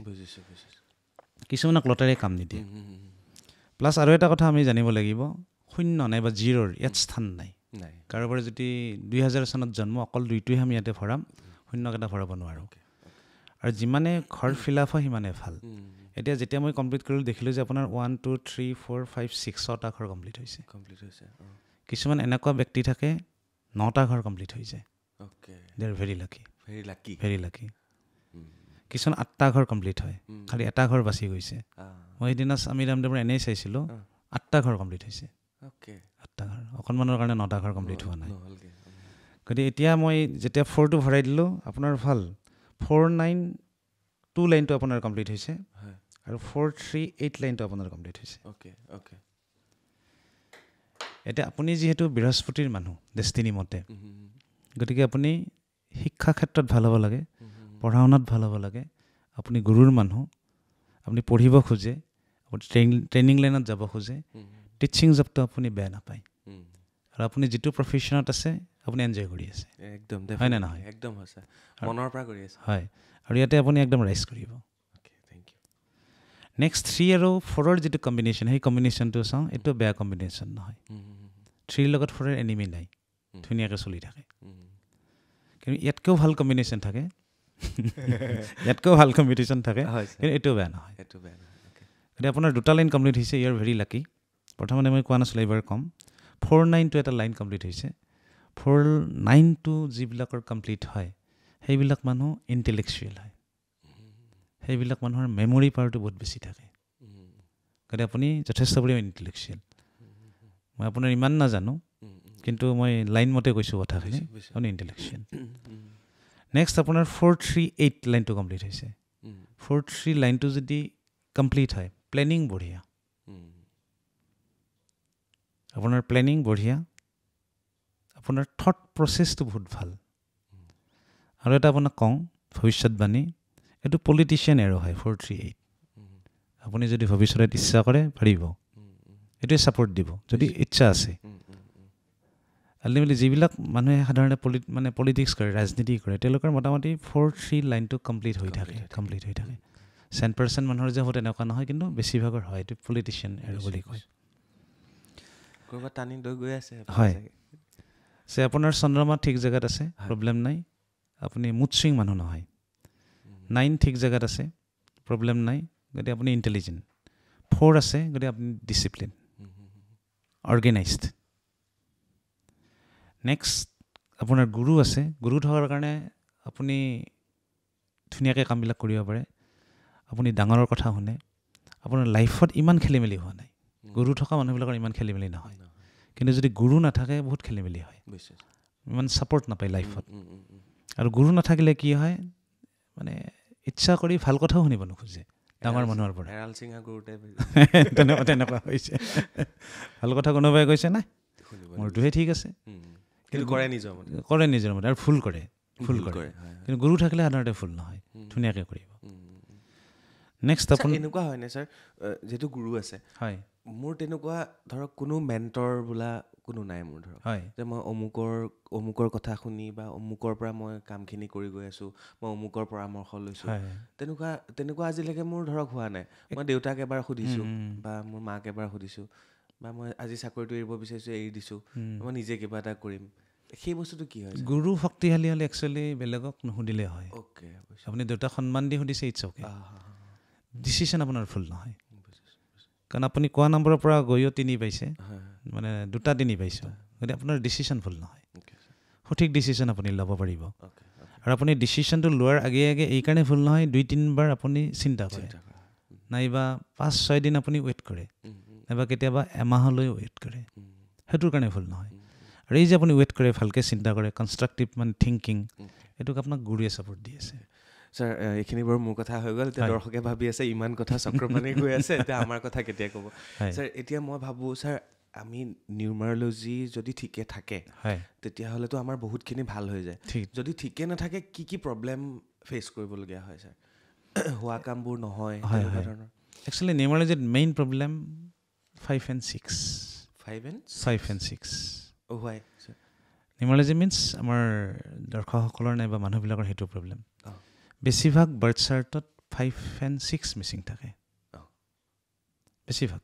Speaker 1: কিছুমানক লটাৰীয়ে কাম নিদিয়ে। প্লাছ আৰু এটা কথা আমি জানিব লাগিব, 0 নাইবা 0ৰ ইয়াত স্থান নাই। কাৰোবাৰ যদি 2000 চনত জন্ম, অকল 2টোহে আমি ইয়াতে ভৰাম, 0 এটা ভৰাব নোৱাৰোঁ। আৰু যিমানে ঘৰ ফিল আপ হয় সিমানে ভাল। এতিয়া যেতিয়া মই কমপ্লিট কৰিলোঁ দেখিলোঁ যে আপোনাৰ 1 2 3 4 5 6 6টা ঘৰ কমপ্লিট হৈছে। কিছুমান এনেকুৱা ব্যক্তি থাকে 9টা ঘৰ কমপ্লিট হৈ যায়। দে আৰ ভেৰি লাকি, ভেৰি লাকি। কিছুমান 8টা ঘৰ কমপ্লিট হয়, খালি এটা ঘৰ বাচি গৈছে। মই সেইদিনা স্বামী ৰামদেৱৰ এনেই চাইছিলোঁ, 8টা ঘৰ কমপ্লিট হৈছে। 8টা ঘৰ, অকণমানৰ কাৰণে 9টা ঘৰ কমপ্লিট হোৱা নাই। গতিকে এতিয়া মই যেতিয়া 4টো ভৰাই দিলোঁ, আপোনাৰ ভাল 4 9 2 লাইনটো আপোনাৰ কমপ্লিট হৈছে, আৰু 4 3 8 লাইনটো আপোনাৰ কমপ্লিট হৈছে। এতিয়া আপুনি যিহেতু বৃহস্পতিৰ মানুহ ডেষ্টিনি মতে, গতিকে আপুনি শিক্ষা ক্ষেত্ৰত ভাল হ'ব লাগে, পঢ়া শুনাত ভাল হ'ব লাগে। আপুনি গুৰুৰ মানুহ, আপুনি পঢ়িব খোজে, আপুনি ট্ৰেইনিং লাইনত যাব খোজে, টিচিং জবটো আপুনি বেয়া নাপায়। আৰু আপুনি যিটো প্ৰফেশ্যনত আছে আপুনি এনজয় কৰি আছে,
Speaker 2: একদম
Speaker 1: হয় নে নহয়?
Speaker 2: একদম সঁচা, মনৰ পৰা কৰি আছে।
Speaker 1: হয়, আৰু ইয়াতে আপুনি একদম ৰাইজ কৰিব। নেক্সট 3 আৰু 4ৰ যিটো কম্বিনেশ্যন, সেই কম্বিনেশ্যনটো চাওঁ, এইটো বেয়া কম্বিনেশ্যন নহয়। 3ৰ লগত 4ৰ এনিমি নাই, ধুনীয়াকৈ চলি থাকে। কিন্তু ইয়াতকৈও ভাল কম্বিনেশ্যন থাকে, ইয়াতকৈও ভাল কম্বিনেশ্যন থাকে, কিন্তু এইটোও বেয়া নহয়। গতিকে আপোনাৰ 2টা লাইন কমপ্লিট হৈছে, ইউ আৰ ভেৰি লাকি। প্ৰথমতে মই কোৱা নাছিলোঁ, এইবাৰ ক'ম। 4 9টো এটা লাইন কমপ্লিট হৈছে। 4 9টো যিবিলাকৰ কমপ্লিট হয়, সেইবিলাক মানুহ ইণ্টেলেকচুৱেল হয়, সেইবিলাক মানুহৰ মেমৰি পাৱাৰটো বহুত বেছি থাকে। গতিকে আপুনি যথেষ্ট পৰিমাণে ইণ্টেলেকচুৱেল। মই আপোনাৰ ইমান নাজানো, কিন্তু মই লাইন মতে কৈছোঁ কথাখিনি, আপুনি ইণ্টেলেকচুৱেল। নেক্সট আপোনাৰ 4 3 8 লাইনটো কমপ্লিট হৈছে। 4 3 লাইনটো যদি কমপ্লিট হয়, প্লেনিং বঢ়িয়া, আপোনাৰ প্লেনিং বঢ়িয়া, আপোনাৰ থট প্ৰচেছটো বহুত ভাল। আৰু এটা আপোনাক কওঁ ভৱিষ্যতবাণী, এইটো পলিটিচিয়ান এৰো হয় 4 3 8। আপুনি যদি ভৱিষ্যতত ইচ্ছা কৰে পাৰিব, এইটোৱে ছাপৰ্ট দিব যদি ইচ্ছা আছে। আল্টিমেটলি যিবিলাক মানুহে সাধাৰণতে পলিটিক্স কৰে, ৰাজনীতি কৰে, তেওঁলোকৰ মোটামুটি 4 3 লাইনটো কমপ্লিট হৈ থাকে। 100% মানুহৰ যে হ'ব তেনেকুৱা নহয়, কিন্তু বেছিভাগৰ হয়, এইটো পলিটিচিয়ান এৰো বুলি কয়। হয়, আপোনাৰ চন্দ্ৰমা ঠিক জেগাত আছে, প্ৰব্লেম নাই, আপুনি মুড চুইং মানুহ নহয়। 9 ঠিক জেগাত আছে, প্ৰব্লেম নাই, গতিকে আপুনি ইণ্টেলিজেণ্ট। 4 আছে, গতিকে আপুনি ডিচিপ্লিন, অৰ্গেনাইজড। নেক্সট আপোনাৰ গুৰু আছে, গুৰু থকাৰ কাৰণে আপুনি ধুনীয়াকৈ কামবিলাক কৰিব পাৰে, আপুনি ডাঙৰৰ কথা শুনে, আপোনাৰ লাইফত ইমান খেলি মেলি হোৱা নাই। গুৰু থকা মানুহবিলাকৰ ইমান খেলি মেলি নহয়, কিন্তু যদি গুৰু নাথাকে বহুত খেলি মেলি হয়, ইমান ছাপৰ্ট নাপায় লাইফত। আৰু গুৰু নাথাকিলে কি হয়, মানে ইচ্ছা কৰি ভাল কথাও শুনিব নোখোজে ডাঙৰ মানুহৰ পৰা। তেনেকুৱা হৈছে, ভাল কথা কোনোবাই কৈছে নাই, মোৰটোহে ঠিক আছে, কৰে নিজৰ মতে, আৰু ভুল কৰে। কিন্তু গুৰু থাকিলে সাধাৰণতে ভুল নহয়, ধুনীয়াকৈ কৰিব। নেক্সট আপুনি
Speaker 2: এনেকুৱা হয়নে ছাৰ যিহেতু গুৰু আছে
Speaker 1: হয়
Speaker 2: মোৰ তেনেকুৱা ধৰক কোনো মেণ্টৰ বোলা কোনো নাই মোৰ ধৰক
Speaker 1: হয়
Speaker 2: যে মই অমুকৰ কথা শুনি বা অমুকৰ পৰা মই কামখিনি কৰি গৈ আছোঁ মই অমুকৰ পৰামৰ্শ লৈছোঁ তেনেকুৱা আজিলৈকে মোৰ ধৰক হোৱা নাই মই দেউতাক এবাৰ সুধিছোঁ বা মোৰ মাক এবাৰ সুধিছোঁ বা মই আজি চাকৰিটো এৰিব বিচাৰিছোঁ এৰি দিছোঁ মই নিজে কিবা এটা কৰিম সেই বস্তুটো কি হয়
Speaker 1: গুৰু শক্তিশালী হ'লে একচুৱেলি বেলেগক নুসুধিলে হয়
Speaker 2: অ'কে
Speaker 1: আপুনি দেউতাক সন্মান দি সুধিছে ইটছ অ'কে ডিচিশ্যন আপোনাৰ ভুল নহয় কাৰণ আপুনি কোৱা নম্বৰৰ পৰা গৈও 3 পাইছে মানে 2টা 3 পাইছোঁ গতিকে আপোনাৰ ডিচিশ্যন ভুল নহয় সঠিক ডিচিশ্যন আপুনি ল'ব পাৰিব আৰু আপুনি ডিচিশ্যনটো লোৱাৰ আগে আগে এইকাৰণে ভুল নহয় 2-3 বাৰ আপুনি চিন্তা কৰে নাইবা 5-6 দিন আপুনি ৱেইট কৰে নাইবা কেতিয়াবা এমাহলৈ ৱেইট কৰে সেইটোৰ কাৰণে ভুল নহয় আৰু এই যে আপুনি ৱেইট কৰে ভালকৈ চিন্তা কৰে কনষ্ট্ৰাক্টিভ মানে থিংকিং এইটোক আপোনাক গুৰুৱে ছাপৰ্ট দি আছে
Speaker 2: ছাৰ এইখিনি বাৰু মোৰ কথা হৈ গ'ল এতিয়া দৰ্শকে ভাবি আছে ইমান কথা চক্ৰপাণী গৈ আছে এতিয়া আমাৰ কথা কেতিয়া ক'ব ছাৰ এতিয়া মই ভাবোঁ ছাৰ আমি নিউমাৰলজি যদি ঠিকে থাকে তেতিয়াহ'লেতো আমাৰ বহুতখিনি ভাল হৈ যায় যদি ঠিকে নাথাকে কি প্ৰব্লেম ফেচ কৰিবলগীয়া হয় ছাৰ হোৱা কামবোৰ নহয় তেনেকুৱা ধৰণৰ
Speaker 1: একচুৱেলি নিউমাৰলজিত main problem 5 and 6 5 and 6
Speaker 2: why
Speaker 1: numerology means আমাৰ দৰ্শকসকলৰ নাইবা মানুহবিলাকৰ সেইটো প্ৰব্লেম বেছিভাগ বাৰ্থ চাৰ্টত 5 and 6 মিচিং থাকে বেছিভাগ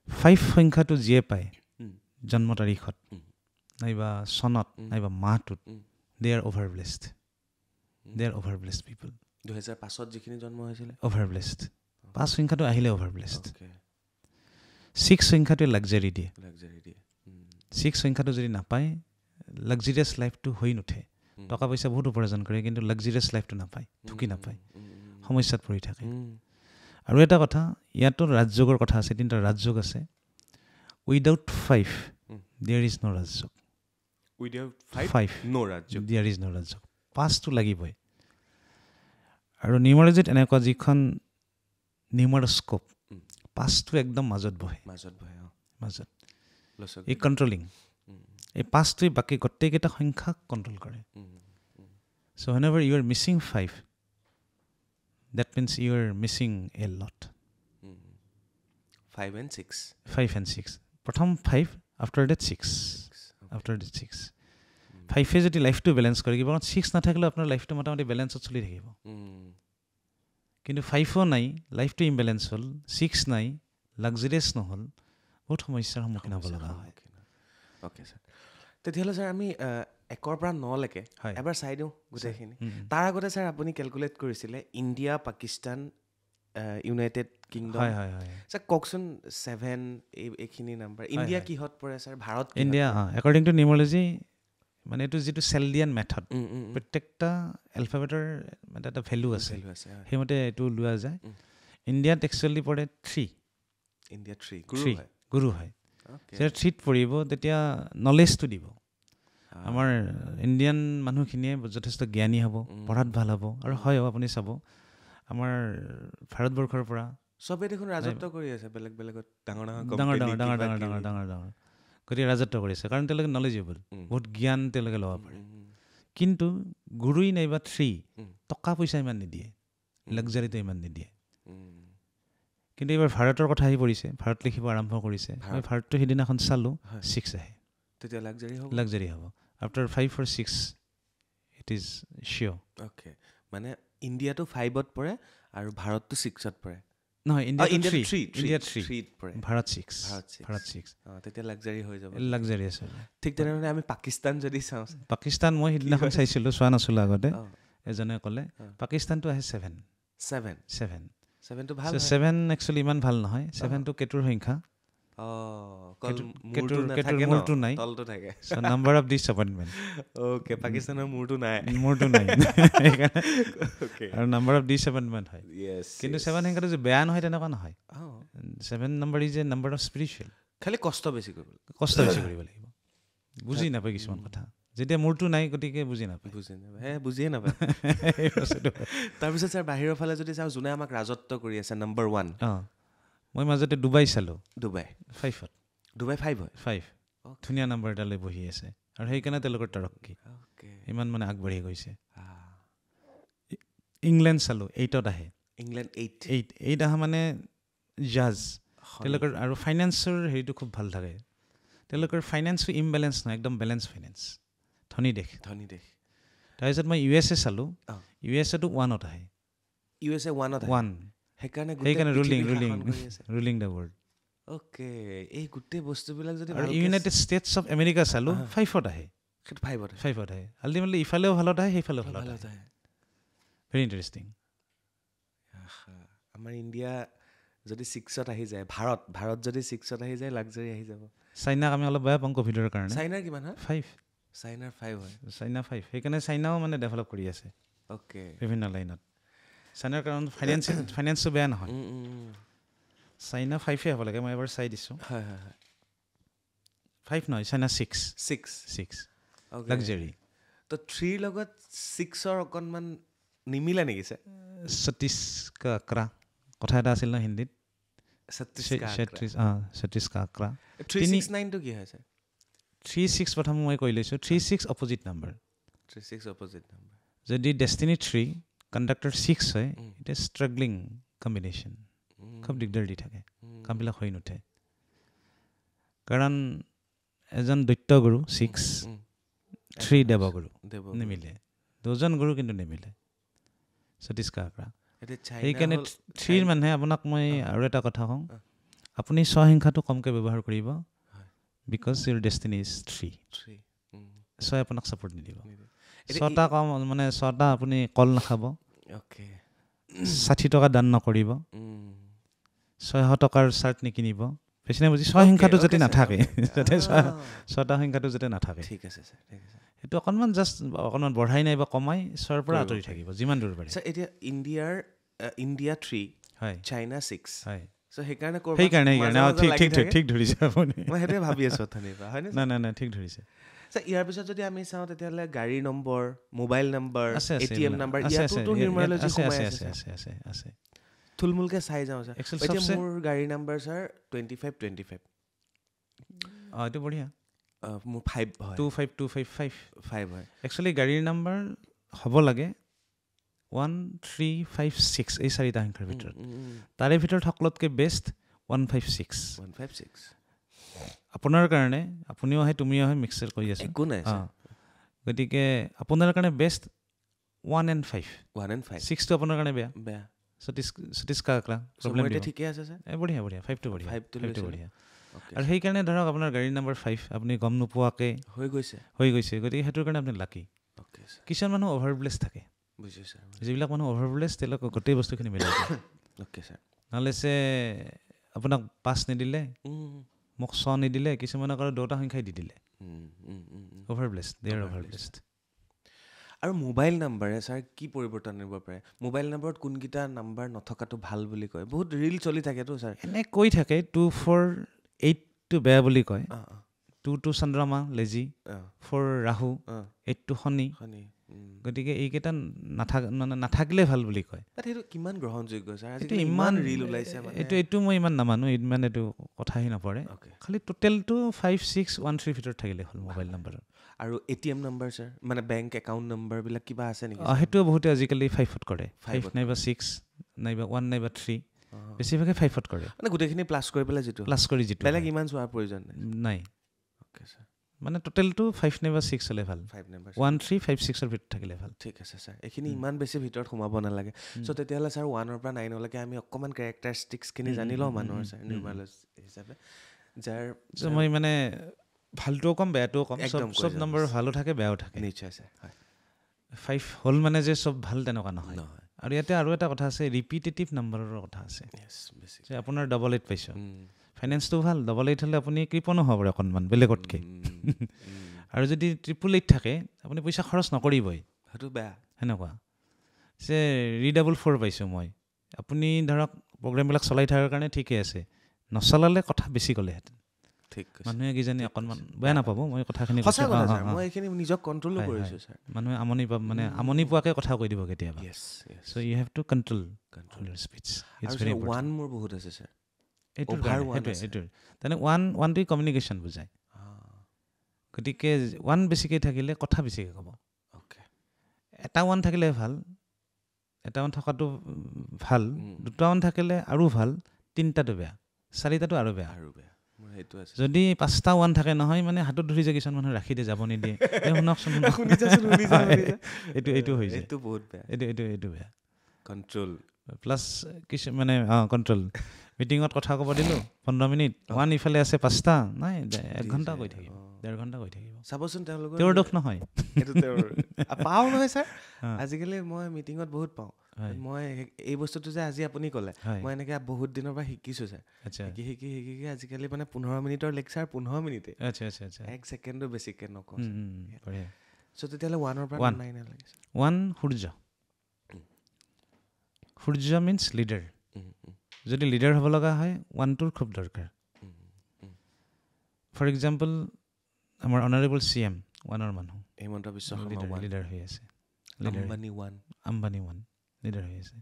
Speaker 1: 5 সংখ্যাটো যিয়ে পায় জন্ম তাৰিখত নাইবা চনত নাইবা মাহটোত দে আৰ অভাৰব্লেছড পিপল
Speaker 2: 2005 যিখিনি জন্ম হৈছিলে
Speaker 1: অভাৰব্লেছড 5 সংখ্যাটো আহিলে অভাৰব্লেছড 6 সংখ্যাটোৱে লাক্সাৰী দিয়ে 6 সংখ্যাটো যদি নাপায় লাক্সাৰিয়াছ লাইফটো হৈ নুঠে টকা পইচা বহুত উপাৰ্জন কৰে কিন্তু লাক্সাৰিয়াছ লাইফটো নাপায় ঢুকি নাপায় সমস্যাত পৰি থাকে আৰু এটা কথা ইয়াতো ৰাজযোগৰ কথা আছে 3টা ৰাজযোগ আছে without 5 there is no' rajyog
Speaker 2: without 5 no' rajyog
Speaker 1: there is no' rajyog 5টো লাগিবই আৰু নিউমাৰলজিত এনেকুৱা যিখন নিউমাৰস্কোপ 5টো একদম মাজত বহে এই কণ্ট্ৰলিং এই 5টোৱে বাকী গোটেইকেইটা সংখ্যাক কণ্ট্ৰল কৰে চ' whenever you are missing 5 that means you are missing a lot
Speaker 2: 5 and 6
Speaker 1: প্ৰথম 5 after that 6 5 যদি লাইফটো বেলেঞ্চ কৰে কিবা 6 নাথাকিলেও আপোনাৰ লাইফটো মোটামুটি বেলেঞ্চত চলি থাকিব কিন্তু 5ও নাই লাইফটো ইমবেলেঞ্চ হ'ল 6 নাই লাক্সাৰিয়াছ নহ'ল বহুত সমস্যাৰ সন্মুখীন হ'ব লগা হয়
Speaker 2: অ'কে ছাৰ তেতিয়াহ'লে ছাৰ আমি 1ৰ পৰা 9লৈকে এবাৰ চাই দিওঁ গোটেইখিনি তাৰ আগতে ছাৰ আপুনি কেলকুলেট কৰিছিলে India Pakistan United Kingdom sir কওকচোন 7 এইখিনি নাম্বাৰ ইণ্ডিয়া কিহত পৰে sir Bharat
Speaker 1: India according to numerology মানে এইটো যিটো চেলডিয়ান মেথড প্ৰত্যেকটা এলফাবেটৰ এটা ভেলু আছে সেইমতে এইটো লোৱা যায় ইণ্ডিয়াত একচুৱেলি পৰে 3
Speaker 2: ইণ্ডিয়া 3
Speaker 1: গুৰু হয় যেতিয়া 3ত পৰিব তেতিয়া নলেজটো দিব আমাৰ ইণ্ডিয়ান মানুহখিনিয়ে যথেষ্ট জ্ঞানী হ'ব পঢ়াত ভাল হ'ব আৰু হয়ও আপুনি চাব আমাৰ ভাৰতবৰ্ষৰ পৰা
Speaker 2: চবেই দেখোন ৰাজত্ব কৰি আছে বেলেগ বেলেগত ডাঙৰ
Speaker 1: গতিকে ৰাজত্ব কৰিছে কাৰণ তেওঁলোকে নলেজেবল বহুত জ্ঞান তেওঁলোকে ল'ব পাৰে কিন্তু গুৰুই নাইবা 3 টকা পইচা ইমান নিদিয়ে লাক্সাৰিটো ইমান নিদিয়ে কিন্তু এইবাৰ ভাৰতৰ কথা আহি পৰিছে ভাৰত লিখিব আৰম্ভ কৰিছে মই ভাৰতটো সিদিনাখন চালোঁ 6 আহে
Speaker 2: তেতিয়া
Speaker 1: লাক্সাৰি হ'ব after 5 or 6 it is cheer
Speaker 2: okay মানে ইণ্ডিয়াটো 5ত পৰে আৰু ভাৰতটো 6ত পৰে
Speaker 1: নহয় ইণ্ডিয়া 3
Speaker 2: পৰে
Speaker 1: ভাৰত 6
Speaker 2: তেতিয়া লাক্সাৰি হৈ যাব
Speaker 1: লাক্সাৰিয়াছ হ'ব
Speaker 2: ঠিক তেনেধৰণে আমি পাকিস্তান যদি চাওঁ
Speaker 1: পাকিস্তান মই সিদিনাখন চাইছিলোঁ চোৱা নাছিলোঁ আগতে এজনে ক'লে পাকিস্তানটো আহে 7টো ভাল 7 একচুৱেলি ইমান ভাল নহয় 7টো কেতুৰ সংখ্যা মূৰটো নাই নাম্বাৰ অফ ডিছএপইণ্টমেণ্ট
Speaker 2: অ'কে পাকিস্তানৰ মূৰটো নাই
Speaker 1: আৰু নাম্বাৰ অফ ডিছএপইণ্টমেণ্ট হয় কিন্তু 7 সংখ্যাটো যে বেয়া নহয় তেনেকুৱা নহয় 7 number is a number of spiritual
Speaker 2: খালি কষ্ট বেছি কৰিব
Speaker 1: লাগিব বুজি নাপায় কিছুমান কথা যেতিয়া মূৰটো নাই গতিকে বুজিয়ে নাপায়
Speaker 2: তাৰপিছত ছাৰ বাহিৰৰ ফালে যদি চাওঁ যোনে আমাক ৰাজত্ব কৰি আছে নম্বৰ 1
Speaker 1: মই মাজতে ডুবাই চালোঁ
Speaker 2: ডুবাই
Speaker 1: 5ত
Speaker 2: ডুবাই 5 হয়
Speaker 1: 5 ধুনীয়া নম্বৰ এটা লৈ বহি আছে আৰু সেইকাৰণে তেওঁলোকৰ তৰক্কি ইমান মানে আগবাঢ়ি গৈছে ইংলেণ্ড চালোঁ 8ত আহে
Speaker 2: ইংলেণ্ড
Speaker 1: 8 অহা মানে জাজ তেওঁলোকৰ আৰু ফাইনেন্সৰ হেৰিটো খুব ভাল থাকে তেওঁলোকৰ ফাইনেন্সো ইমবেলেঞ্চ নহয় একদম বেলেঞ্চ ফাইনেন্স ধনী দেশ তাৰপিছত মই USA চালোঁ USAটো 1ত আহে
Speaker 2: USA 1ত
Speaker 1: আহে 1 সেইকাৰণে ৰুলিং দ্য ৱৰ্ল্ড
Speaker 2: অ'কে এই গোটেই বস্তুবিলাক যদি
Speaker 1: আৰু ইউনাইটেড ষ্টেটছ অফ আমেৰিকা চালোঁ 5ত আহে 5ত আহে আল্টিমেটলি ইফালেও ভালত আহে সেইফালেও ভালত আহে ভেৰি ইণ্টাৰেষ্টিং
Speaker 2: আমাৰ ইণ্ডিয়া যদি 6ত আহি যায় ভাৰত যদি 6ত আহি যায় লাক্সাৰী আহি যাব
Speaker 1: চাইনাক আমি অলপ বেয়া পাওঁ ক'ভিডৰ কাৰণে
Speaker 2: চাইনাৰ কিমান হয়
Speaker 1: 5
Speaker 2: চাইনাৰ 5 হয়
Speaker 1: চাইনা 5 সেইকাৰণে চাইনাও মানে ডেভেলপ কৰি আছে
Speaker 2: অ'কে
Speaker 1: বিভিন্ন লাইনত চাইনাৰ কাৰণ ফাইনেন্সটো বেয়া নহয় চাইনা 5 হ'ব লাগে মই এবাৰ চাই দিছোঁ
Speaker 2: হয়
Speaker 1: 5 নহয় চাইনা 6 লাক্সাৰী
Speaker 2: তো 3 লগত 6ৰ অকণমান নিমিলে নেকি ছাৰ
Speaker 1: 36 কা আঁকৰা কথা এটা আছিল ন হিন্দীত 36 কা আঁকৰা
Speaker 2: 369 টো কি হয় ছাৰ
Speaker 1: 36 প্ৰথম মই কৈ লৈছোঁ 36 অপজিট নাম্বাৰ
Speaker 2: 36 অপজিট নাম্বাৰ
Speaker 1: যদি ডেষ্টিনি 3 কণ্ডাক্টৰ 6 হয় ইট ইজ ষ্ট্ৰাগলিং কম্বিনেশ্যন খুব দিগদাৰ দি থাকে কামবিলাক হৈ নুঠে কাৰণ এজন দৈত্যগুৰু 6 3 দেৱগুৰু নিমিলে দুজন গুৰু কিন্তু নিমিলে 36 কা আঁকৰা সেইকাৰণে 3ৰ মানুহে আপোনাক মই আৰু এটা কথা কওঁ আপুনি স্বসংখ্যাটো কমকৈ ব্যৱহাৰ কৰিব বিকজ ইউৰ ডেষ্টিনি ইজ 3 ছয় আপোনাক ছাপৰ্ট নিদিব 6টা কম মানে 6টা আপুনি কল নাখাব 60 টকা দান নকৰিব 600 টকাৰ চাৰ্ট নিকিনিব বেছি নাই বুজি স্বসংখ্যাটো যাতে নাথাকে যাতে 6টা সংখ্যাটো যাতে নাথাকে
Speaker 2: ঠিক আছে ছাৰ ঠিক আছে
Speaker 1: সেইটো অকণমান জাষ্ট অকণমান বঢ়াই নাইবা কমাই 6ৰ পৰা আঁতৰি থাকিব যিমান দূৰ পাৰে
Speaker 2: ছাৰ এতিয়া ইণ্ডিয়া 3 হয় চাইনা 6
Speaker 1: হয়
Speaker 2: সেইকাৰণে
Speaker 1: ঠিক ধৰিছে আপুনি
Speaker 2: মই সেইটোৱে ভাবি আছোঁ হয়
Speaker 1: নাই ঠিক ধৰিছে
Speaker 2: ছাৰ ইয়াৰ পিছত যদি আমি চাওঁ তেতিয়াহ'লে গাড়ীৰ number mobile number ATM number ইয়াতো নিউমাৰলজি সোমাই আছে থুলমূলকৈ চাই যাওঁ ছাৰ এতিয়া মোৰ গাড়ীৰ নম্বৰ ছাৰ 2525
Speaker 1: এইটো বঢ়িয়া
Speaker 2: মোৰ 5 হয়
Speaker 1: 25255 হয় একচুৱেলি গাড়ীৰ নম্বৰ হ'ব লাগে 1356 এই 4টা সংখ্যাৰ ভিতৰত তাৰে ভিতৰত সকলোতকৈ বেষ্ট 156 আপোনাৰ কাৰণে আপুনিও আহে তুমিও আহে মিক্সাৰ কৰি আছে
Speaker 2: একো নাই
Speaker 1: গতিকে আপোনাৰ কাৰণে বেষ্ট 1 and 5 6টো আপোনাৰ কাৰণে বেয়া 36 কা আঁকৰা প্ৰব্লেম
Speaker 2: ঠিকে আছে ছাৰ
Speaker 1: বঢ়িয়া 5টো বঢ়িয়া আৰু সেইকাৰণে ধৰক আপোনাৰ গাড়ীৰ নম্বৰ 5 আপুনি গম নোপোৱাকৈ হৈ গৈছে গতিকে সেইটোৰ কাৰণে আপুনি লাকি কিছুমান মানুহ অভাৰব্লেছ থাকে যিবিলাক মানুহ অভাৰব্লেছ তেওঁলোকে গোটেই বস্তুখিনি মিলাই দিয়ে নহ'লে আপোনাক 5 নিদিলে মোক 6 নিদিলে কিছুমানক আৰু 2টা সংখ্যাই দি দিলে অভাৰব্লেছ দে আৰ অভাৰব্লেছড
Speaker 2: আৰু মোবাইল নাম্বাৰে ছাৰ কি পৰিৱৰ্তন আনিব পাৰে মোবাইল নাম্বাৰত কোনকেইটা নাম্বাৰ নথকাটো ভাল বুলি কয় বহুত ৰিল চলি থাকেতো ছাৰ
Speaker 1: এনে কৈ থাকে 248টো বেয়া বুলি কয় 2 চন্দ্ৰমা লেজি 4 ৰাহু 8 শনি গতিকে এইকেইটা নাথাকিলে ভাল বুলি কয়
Speaker 2: সেইটো কিমান গ্ৰহণযোগ্য ছাৰ আজিকালি ইমান ৰিল ওলাইছে
Speaker 1: এইটো মই ইমান নামানো ইমান এইটো কথাহি নপৰে খালি টোটেলটো 5613 ভিতৰত থাকিলে হ'ল মোবাইল নাম্বাৰত
Speaker 2: আৰু ATM নম্বৰ ছাৰ মানে বেংক একাউণ্ট নম্বৰবিলাক কিবা আছে নেকি
Speaker 1: সেইটোও বহুতে আজিকালি 5ত কৰে 5 নাইবা 6 নাইবা 1 নাইবা 3 বেছিভাগে 5ত কৰে
Speaker 2: মানে গোটেইখিনি প্লাছ কৰি পেলাই যিটো বেলেগ ইমান চোৱাৰ প্ৰয়োজন
Speaker 1: নাই অ'কে ছাৰ মানে টোটেলটো 5 নাইবা 6 হ'লে ভাল 1356ৰ ভিতৰত থাকিলে ভাল
Speaker 2: ঠিক আছে ছাৰ এইখিনি ইমান বেছি ভিতৰত সোমাব নালাগে চ' তেতিয়াহ'লে ছাৰ 1ৰ পৰা 9লৈকে আমি অকণমান কেৰেক্টাৰিষ্টিক্সখিনি জানি লওঁ মানুহৰ ছাৰ নিউমাৰলজি হিচাপে যাৰ
Speaker 1: মই মানে ভালটোও কম বেয়াটোও কম চব নম্বৰ ভালো থাকে বেয়াও থাকে
Speaker 2: নিশ্চয় ছাৰ হয়
Speaker 1: 5 হ'ল মানে যে চব ভাল তেনেকুৱা নহয় আৰু ইয়াতে আৰু এটা কথা আছে ৰিপিটেটিভ নম্বৰৰ কথা আছে যে আপোনাৰ 88 পাইছোঁ ফাইনেন্সটো ভাল 88 হ'লে আপুনি কৃপণো হ'ব পাৰে অকণমান বেলেগতকৈ আৰু যদি 888 থাকে আপুনি পইচা খৰচ নকৰিবই
Speaker 2: সেইটো বেয়া
Speaker 1: সেনেকুৱা যে ৰিডাবল 4 পাইছোঁ মই আপুনি ধৰক প্ৰগ্ৰেমবিলাক চলাই থকাৰ কাৰণে ঠিকে আছে নচলালে কথা বেছি ক'লেহেঁতেন মানুহে কিজানি অকণমান বেয়া নাপাব মই কথাখিনি মানুহে আমনি পোৱাকৈ কথা কৈ দিব কেতিয়াবা so' you have to control your speech
Speaker 2: মোৰ বহুত আছে ছাৰ
Speaker 1: এইটোৰ তেনে 1টোৱে কমিউনিকেশ্যন বুজায় গতিকে 1 বেছিকৈ থাকিলে কথা বেছিকৈ ক'ব এটা 1 থাকিলে ভাল এটামান থকাটো ভাল, দুটামান থাকিলে আৰু ভাল, তিনিটাটো বেয়া, চাৰিটাটো আৰু বেয়া। যদি 5টা 1 থাকে নহয় মানে হাতত ধৰি যে কিছুমান মানুহে ৰাখি দিয়ে, যাব নিদিয়ে, শুনকচোন এইটো হৈ যায়, এইটো বেয়া।
Speaker 2: কণ্ট্ৰল
Speaker 1: প্লাছ কিছু মানে কণ্ট্ৰল। মিটিঙত কথা ক'ব দিলোঁ 15 মিনিট, 1 ইফালে আছে 5টা, নাই 1 ঘণ্টা কৈ থাকিব, 1.5 ঘণ্টা কৈ থাকিব।
Speaker 2: চাবচোন তেওঁলোকৰ
Speaker 1: তেওঁৰ দোষ নহয়,
Speaker 2: পাওঁ নহয় ছাৰ। আজিকালি মই মিটিঙত বহুত পাওঁ। মই এই বস্তুটো যে আজি আপুনি ক'লে, মই এনেকৈ বহুত দিনৰ পৰা শিকিছোঁ ছাৰ। শিকি আজিকালি মানে 15 মিনিটৰ লেকচাৰ 15 মিনিটে, 1 ছেকেণ্ডো বেছিকৈ নকওঁ। চ' তেতিয়াহ'লে 1ৰ পৰা 9 লাগিছে।
Speaker 1: 1 সূৰ্য। সূৰ্য মিনছ লিডাৰ। যদি লিডাৰ হ'ব লগা হয় 1টোৰ খুব দৰকাৰ। ফৰ এক্সাম্পল আমাৰ অনাৰেবল CM 1ৰ মানুহ,
Speaker 2: হিমন্ত বিশ্ব শৰ্মা
Speaker 1: লিডাৰ হৈ আছে, আম্বানী 1 লিডাৰ হৈ আছে।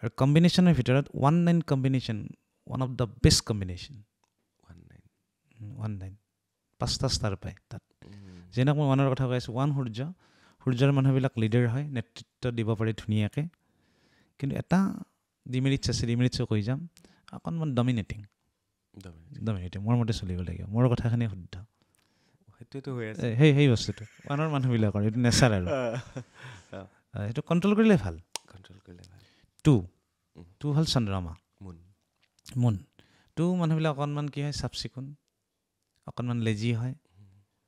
Speaker 1: আৰু কম্বিনেশ্যনৰ ভিতৰত 1-9 combination one of the best combination. 1-9 5টা ষ্টাৰ পায় তাত। যেনেকৈ মই 1ৰ কথা কৈ আছোঁ, 1 সূৰ্যৰ মানুহবিলাক লিডাৰ হয়, নেতৃত্ব দিব পাৰি ধুনীয়াকৈ। কিন্তু এটা ডিমেৰিটছ কৈ যাম, অকণমান ডমিনেটিং। মোৰ মতে চলিব লাগিব, মোৰ কথাখিনি শুদ্ধ, সেইটোৱেতো হৈ আছে সেই বস্তুটো 1ৰ মানুহবিলাকৰ এইটো নেচাৰ। আৰু সেইটো কণ্ট্ৰল কৰিলে ভাল। 2 হ'ল চন্দ্ৰমা, মুন। 2 মানুহবিলাক অকণমান কি হয়, চাফ চিকুণ, অকণমান লেজি হয়,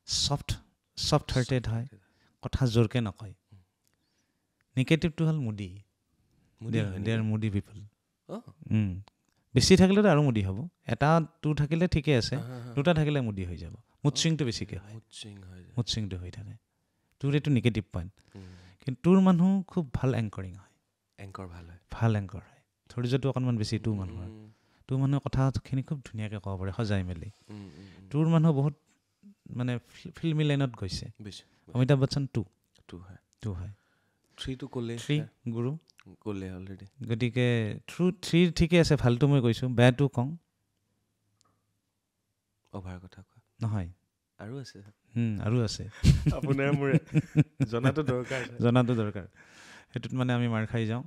Speaker 1: ছফ্ট হাৰ্টেড হয়, কথা জোৰকৈ নকয়। নিগেটিভটো হ'ল মুডি, দে আৰ মুডি পিপল। বেছি থাকিলেতো আৰু মুডি হ'ব। 1-2 থাকিলে ঠিকে আছে, 2টা থাকিলে মুডি হৈ যাব, মুড চুইংটো বেছিকৈ হয়, মুড চুইংটো হৈ থাকে। 2ৰ এইটো নিগেটিভ পইণ্ট। কিন্তু 2ৰ মানুহ খুব ভাল এংকৰিং হয়, ভাল এংকৰ হয়। ধৈৰ্যটো অকণমান বেছি 2 মানুহৰ। 2 মানুহৰ কথাখিনি খুব ধুনীয়াকৈ ক'ব পাৰে, সজাই মেলি। 2ৰ মানুহ বহুত মানে ফিল্মি লাইনত গৈছে। অমিতাভ বচ্চন 2 হয়। 3 গুৰু ক'লে অলৰেডি। গতিকে 3 ঠিকে আছে, ভালটো মই কৈছোঁ, বেয়াটো কওঁ
Speaker 2: অভাৰ কথা কোৱা
Speaker 1: নহয়,
Speaker 2: আৰু আছে
Speaker 1: আপোনাৰ মোৰে জনাটো দৰকাৰ। সেইটোত মানে আমি মাৰ খাই যাওঁ।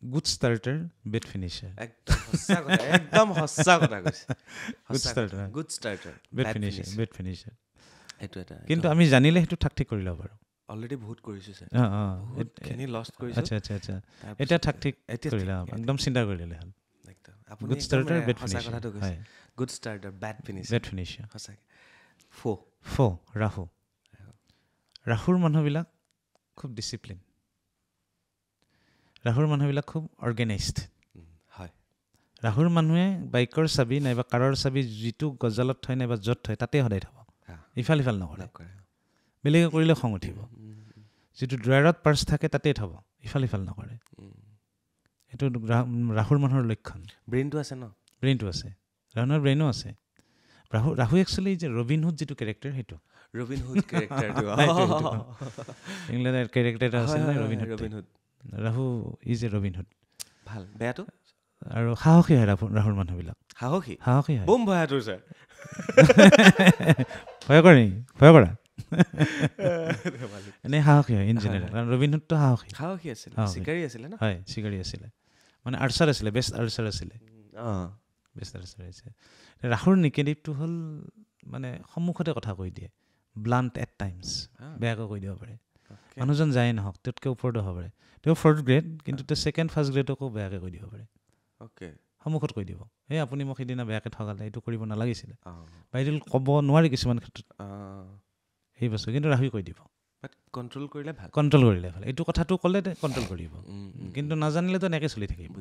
Speaker 1: Good starter, bed finisher.
Speaker 2: একদম সঁচা কথা কৈছে।
Speaker 1: Good starter, bed finisher. এইটো এটা, কিন্তু আমি জানিলে সেইটো থাক ঠিক কৰি ল'ব পাৰোঁ।
Speaker 2: অলৰেডি বহুত কৰিছোঁ ছাৰ,
Speaker 1: বহুতখিনি লষ্ট কৰিছোঁ। আচ্ছা এতিয়া থাক ঠিক কৰিলে, একদম চিন্তা কৰি ল'লে হ'ল। Good starter, bed finisher.
Speaker 2: Good starter, bed finisher. সঁচাকৈ।
Speaker 1: ৰাহুৰ মানুহবিলাক খুব ডিচিপ্লিন, ৰাহুৰ মানুহবিলাক খুব অৰ্গেনাইজড। ৰাহুৰ মানুহে বাইকৰ চাবি নাইবা কাৰৰ চাবি যিটো গজালত থয় নাইবা য'ত থয় তাতে সদায় থ'ব, ইফাল নকৰে। বেলেগে কৰিলে খং উঠিব। যিটো ড্ৰয়াৰত পাৰ্চ থাকে তাতে থ'ব, ইফাল নকৰে। এইটো ৰাহুৰ মানুহৰ লক্ষণ।
Speaker 2: ব্ৰেইনটো আছে ন?
Speaker 1: ব্ৰেইনটো আছে, ৰাহুৰ ব্ৰেইনো আছে। ৰাহু একচুৱেলি যে ৰবিনহুড যিটো কেৰেক্টাৰ, সেইটো ইংলেণ্ডৰ কেৰেক্টাৰ এটা আছিল নহয় Robin Hood. Rahu is a Robin Hood.
Speaker 2: ভাল, বেয়াটো
Speaker 1: আৰু সাহসী হয় ৰাহুৰ মানুহবিলাক। সাহসী হয়।
Speaker 2: বম ভয়াটোৰ ছাৰ।
Speaker 1: ভয় কৰা এনেই সাহসী হয় ইন জেনেৰেল, কাৰণ ৰবিনহুডটো সাহসী আছিলে, চিকাৰী আছিলে ন? হয়, চিকাৰী আছিলে, মানে আৰ্চাৰ আছিলে, বেষ্ট আৰ্চাৰ আছিলে। ৰাহুৰ নিগেটিভটো হ'ল মানে সন্মুখতে কথা কৈ দিয়ে, ব্লাণ্ট এট টাইমছ, বেয়াকৈ কৈ দিব পাৰে। মানুহজন যায় নহওক, তেওঁতকৈ ওপৰতো হ'ব পাৰে, তেওঁ 4th গ্ৰেড, কিন্তু তেওঁ 2nd 1st গ্ৰেডকো বেয়াকৈ কৈ দিব পাৰে। সন্মুখত কৈ দিব, এই আপুনি মোক সিদিনা বেয়াকৈ ঠগালে, এইটো কৰিব নালাগিছিলে। বাইদেউ ক'ব নোৱাৰি কিছুমান ক্ষেত্ৰত সেই বস্তু, কিন্তু ৰাহুই কৈ দিব।
Speaker 2: কণ্ট্ৰল কৰিলে ভাল,
Speaker 1: এইটো কথাটো ক'লে কণ্ট্ৰল কৰিব, কিন্তু নাজানিলেতো এনেকৈ চলি থাকিব।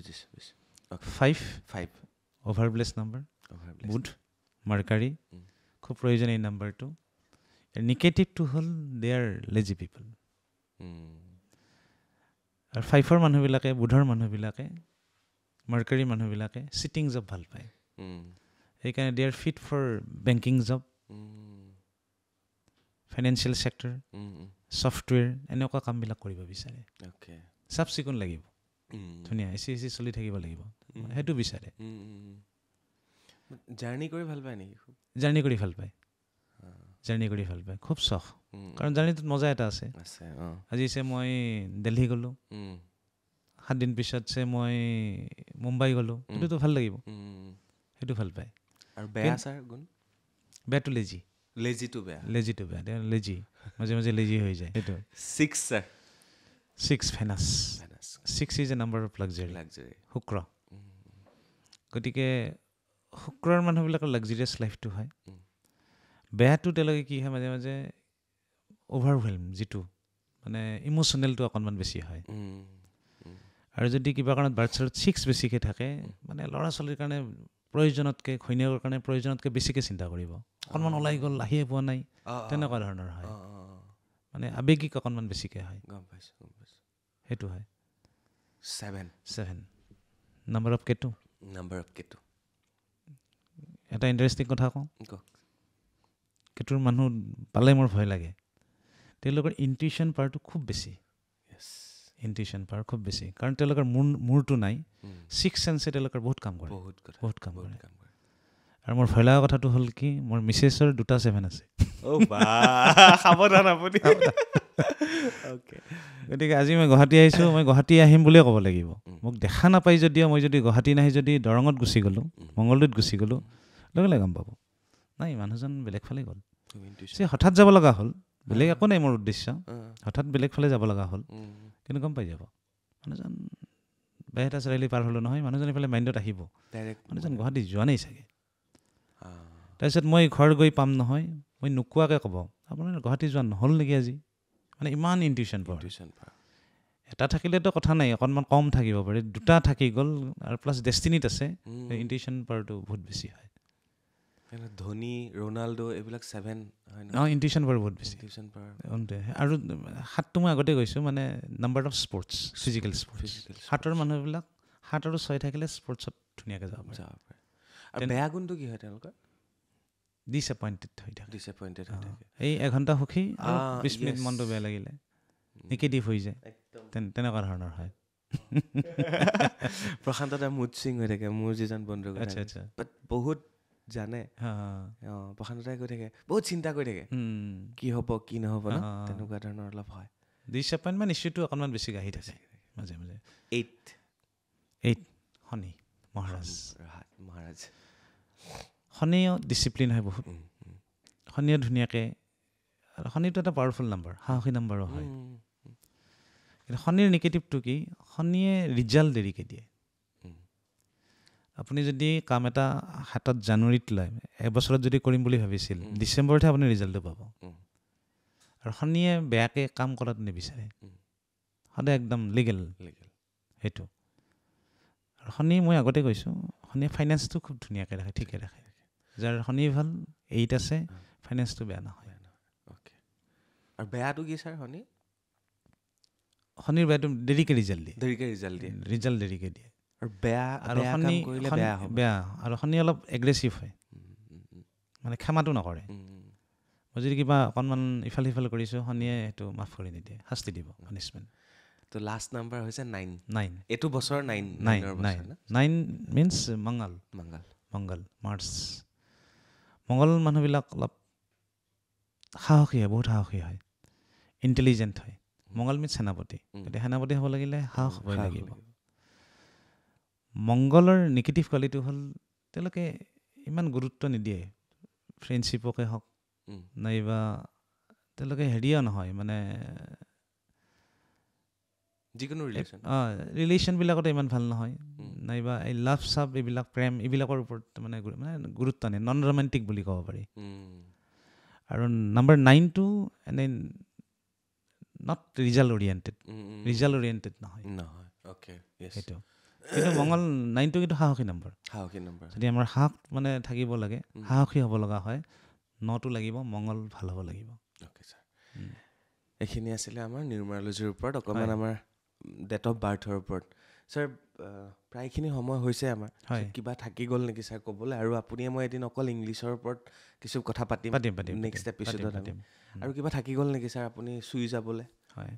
Speaker 1: 5 অভাৰব্লেছ নাম্বাৰ, বুধ মাৰ্কাৰী, খুব প্ৰয়োজনীয় নাম্বাৰটো। নিগেটিভটো হ'ল দে আৰ লেজি পিপল। আৰু 5ৰ মানুহবিলাকে, বুধৰ মানুহবিলাকে, মাৰ্কাৰী মানুহবিলাকে চিটিং জব ভাল পায়। সেইকাৰণে they are fit for banking job, financial sector, software, এনেকুৱা কামবিলাক কৰিব বিচাৰে। চাফ চিকুণ লাগিব, ধুনীয়া এচি চলি থাকিব লাগিব, সেইটো বিচাৰে।
Speaker 2: জাৰ্ণি কৰি ভাল পায় নেকি?
Speaker 1: জাৰ্ণি কৰি ভাল পায়, খুব চখ। কাৰণ জাৰ্ণিটোত মজা এটা আছে। আজি মই দিল্লী গ'লোঁ, 7 দিন পিছত মই মুম্বাই গ'লোঁ, সেইটোতো ভাল লাগিব, সেইটো ভাল পায়।
Speaker 2: আৰু বেয়া ছাৰ গুণ?
Speaker 1: বেয়াটো লেজি।
Speaker 2: লেজিটো বেয়া?
Speaker 1: লেজিটো বেয়া, তেওঁ লেজি, মাজে মাজে লেজি হৈ যায়। সেইটো
Speaker 2: 6 sir?
Speaker 1: 6 Venus. 6 is a number of luxury. শুক্ৰ। গতিকে শুক্ৰৰ মানুহবিলাকৰ লাক্সাৰিয়াছ লাইফটো হয়। বেয়াটো তেওঁলোকে কি হয় মাজে মাজে অ'ভাৰৱেলম, যিটো মানে ইম'চনেলটো অকণমান বেছি হয়। আৰু যদি কিবা কাৰণত বাৰ্থ চাৰ্টত 6 বেছিকৈ থাকে, মানে ল'ৰা ছোৱালীৰ কাৰণে প্ৰয়োজনতকৈ, ঘৈণীয়েকৰ কাৰণে প্ৰয়োজনতকৈ বেছিকৈ চিন্তা কৰিব। অকণমান ওলাই গ'ল, আহিয়ে পোৱা নাই, তেনেকুৱা ধৰণৰ হয়। মানে আৱেগিক অকণমান বেছিকৈ হয়।
Speaker 2: গম পাইছোঁ, গম পাইছোঁ।
Speaker 1: সেইটো হয়।
Speaker 2: 7
Speaker 1: number of Ketu.
Speaker 2: Number of Ketu.
Speaker 1: এটা ইণ্টাৰেষ্টিং কথা কওঁ,
Speaker 2: কওক।
Speaker 1: কেটুৰ মানুহ পালে মোৰ ভয় লাগে। তেওঁলোকৰ ইনটিউশ্যন পাৱাৰটো খুব বেছি। ইনটিউশ্যন পাৱাৰ খুব বেছি, কাৰণ তেওঁলোকৰ মূৰটো নাই। 6 চেন্সে তেওঁলোকৰ বহুত কাম কৰে, বহুত কাম কৰে। আৰু মোৰ ভয় লগা কথাটো হ'ল কি, মোৰ মিছেছৰ 2টা 7 আছে।
Speaker 2: সাৱধান আপুনি।
Speaker 1: গতিকে আজি মই গুৱাহাটী আহিছোঁ, মই গুৱাহাটী আহিম বুলিয়ে ক'ব লাগিব। মোক দেখা নাপাই যদিও, মই যদি গুৱাহাটী নাহি যদি দৰঙত গুচি গ'লোঁ, মংগলদৈত গুচি গ'লোঁ, লগে লগে গম পাব নাই মানুহজন বেলেগ ফালে গ'ল। হঠাৎ যাব লগা হ'ল, বেলেগ একো নাই মোৰ উদ্দেশ্য, হঠাৎ বেলেগ ফালে যাব লগা হ'ল, কিন্তু গম পাই যাব মানুহজন বেহেটা চাৰিআলি পাৰ হ'লোঁ নহয়, মানুহজন এইফালে মাইণ্ডত আহিব, মানুহজন গুৱাহাটী যোৱা নাই চাগে। তাৰপিছত মই ঘৰ গৈ পাম নহয়, মই নোকোৱাকৈ ক'ব আপোনাৰ গুৱাহাটী যোৱা নহ'ল নেকি আজি। মানে ইমান ইনটিউশ্যন পাৱাৰ। এটা থাকিলেতো কথা নাই, অকণমান কম থাকিব পাৰে, 2টা থাকি গ'ল, আৰু প্লাছ ডেষ্টিনিত আছে, ইনটিউশ্যন পাৱাৰটো বহুত বেছি হয়।
Speaker 2: ধোনী, ৰনাল্ডো এইবিলাক 7 হয় ন?
Speaker 1: ইনটিউশ্যন পাৱাৰ বহুত বেছি। আৰু 7টো মই আগতে কৈছোঁ, মানে number of sports, physical sports. 7ৰ মানুহবিলাক 7 আৰু 6 থাকিলে স্পৰ্টছত ধুনীয়াকৈ যাব পাৰে।
Speaker 2: আৰু বেয়া গুণটো কি হয় তেওঁলোকৰ?
Speaker 1: ডিছএপইণ্টেড হৈ থাকে।
Speaker 2: ডিছএপইণ্টেড হৈ থাকে।
Speaker 1: এই এঘণ্টা সুখী, 20 মিনিট মনটো বেয়া লাগিলে নিগেটিভ হৈ যায়, তেনেকুৱা ধৰণৰ হয়।
Speaker 2: প্ৰশান্ত দা মুড চুইং হৈ থাকে, মোৰ যিজন বন্ধু, বহুত জানে। প্ৰশান্ত দাই কৈ থাকে, বহুত চিন্তা কৰি থাকে, কি হ'ব কি নহ'ব ন, তেনেকুৱা ধৰণৰ অলপ হয়।
Speaker 1: ডিছএপইণ্টমেণ্ট ইছ্যুটো অকণমান বেছিকৈ আহি থাকে মাজে মাজে। 8 শনি মহাৰাজ। শনিও ডিচিপ্লিন হয় বহুত। শনিও ধুনীয়াকৈ, আৰু শনিটো এটা পাৱাৰফুল নাম্বাৰ, সাহসী নাম্বাৰো হয়। কিন্তু শনিৰ নিগেটিভটো কি, শনিয়ে ৰিজাল্ট দেৰিকৈ দিয়ে। আপুনি যদি কাম এটা হাতত জানুৱাৰীত লয়, এবছৰত যদি কৰিম বুলি ভাবিছিল, ডিচেম্বৰতহে আপুনি ৰিজাল্টটো পাব। আৰু শনিয়ে বেয়াকৈ কাম কৰাটো নিবিচাৰে, সদায় একদম লিগেল সেইটো। আৰু শনি মই আগতে কৈছোঁ, শনিয়ে ফাইনেন্সটো খুব ধুনীয়াকৈ ৰাখে, ঠিকে ৰাখে। যাৰ শনি ভাল 8 আছে, ফাইনেন্সটো বেয়া নহয়।
Speaker 2: আৰু বেয়াটো কি ছাৰ শনি?
Speaker 1: শনিৰ বেয়াটো দেৰিকৈ ৰিজাল্ট দিয়ে। ৰিজাল্ট দেৰিকৈ দিয়ে।
Speaker 2: আৰু বেয়া আৰু শনি
Speaker 1: বেয়া, আৰু শনি অলপ এগ্ৰেছিভ হয়, মানে ক্ষমাটো নকৰে। মই যদি কিবা অকণমান ইফাল সিফাল কৰিছোঁ, শনিয়ে সেইটো মাফ কৰি নিদিয়ে, শাস্তি দিব, পানিছমেণ্ট।
Speaker 2: তো লাষ্ট নাম্বাৰ হৈছে 9। এইটো বছৰ 9
Speaker 1: মিনছ মংগল মাৰ্চ। মংগল মানুহবিলাক অলপ সাহসী হয়, বহুত সাহসী হয়, ইণ্টেলিজেণ্ট হয়। মংগল মিনছ সেনাপতি, গতিকে সেনাপতি হ'ব লাগিলে সাহস হ'বই লাগিব। মংগলৰ নিগেটিভ কোৱালিটি হ'ল তেওঁলোকে ইমান গুৰুত্ব নিদিয়ে ফ্ৰেণ্ডশ্বিপকে হওক, নাইবা তেওঁলোকে হেৰিও নহয়, মানে
Speaker 2: যিকোনো
Speaker 1: ৰিলেশ্যনবিলাকতে ইমান ভাল নহয়, নাইবা এই লাভ চাভ এইবিলাক প্ৰেম এইবিলাকৰ ওপৰত মানে গুৰুত্ব নাই, নন ৰোমেণ্টিক বুলি ক'ব পাৰি। আৰু নাম্বাৰ 9টো এনেই নট ৰিজাল্ট অৰিয়েণ্টেড নহয়। সেইটো কিন্তু মংগল 9টো কিন্তু সাহসী নাম্বাৰ। যদি আমাৰ সাহস মানে থাকিব লাগে, সাহসী হ'ব লগা হয়, 9টো লাগিব, মংগল ভাল হ'ব লাগিব।
Speaker 2: এইখিনি আছিলে আমাৰ নিউমাৰলজিৰ ওপৰত, অকণমান আমাৰ ডেট অফ বাৰ্থৰ ওপৰত। ছাৰ প্ৰায়খিনি সময় হৈছে আমাৰ, কিবা থাকি গ'ল নেকি ছাৰ ক'বলৈ? আৰু আপুনিয়ে মই এদিন অকল ইংলিছৰ ওপৰত কিছু কথা পাতিম নেক্সট এপিছ'ডত। আৰু কিবা থাকি গ'ল নেকি ছাৰ আপুনি চুই যাবলৈ?
Speaker 1: হয়,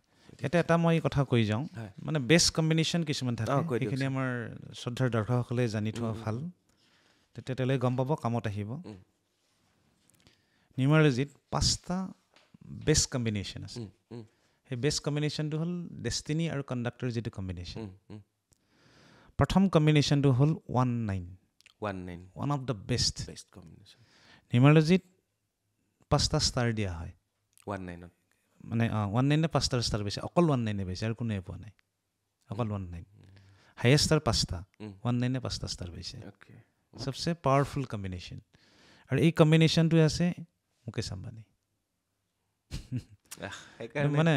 Speaker 1: এটা মই কথা কৈ যাওঁ, মানে বেষ্ট কম্বিনেশ্যন কিছুমান থাকে, সেইখিনি আমাৰ শ্ৰদ্ধাৰ দৰ্শকসকলে জানি থোৱা ভাল, তেতিয়া তেওঁলোকে গম পাব, কামত আহিব। নিউমাৰলজিত 5টা বেষ্ট কম্বিনেশ্যন আছে সেই বেষ্ট কম্বিনেশ্যনটো হ'ল ডেষ্টিনি আৰু কণ্ডাক্টৰ যিটো কম্বিনেশ্যন প্ৰথম কম্বিনেশ্যনটো হ'ল 1-9 one of the best
Speaker 2: combination
Speaker 1: নিউমাৰলজিত 5টা ষ্টাৰ দিয়া হয়
Speaker 2: 1-9
Speaker 1: মানে 1-9 5টা ষ্টাৰ পাইছে অকল 1-9 পাইছে আৰু কোনোৱে পোৱা নাই অকল 1-9 হায়েষ্ট ষ্টাৰ 5টা 1-9 5টা ষ্টাৰ পাইছে চবচে পাৱাৰফুল কম্বিনেশ্যন আৰু এই কম্বিনেশ্যনটোৱে আছে মুকেশ আম্বানী মানে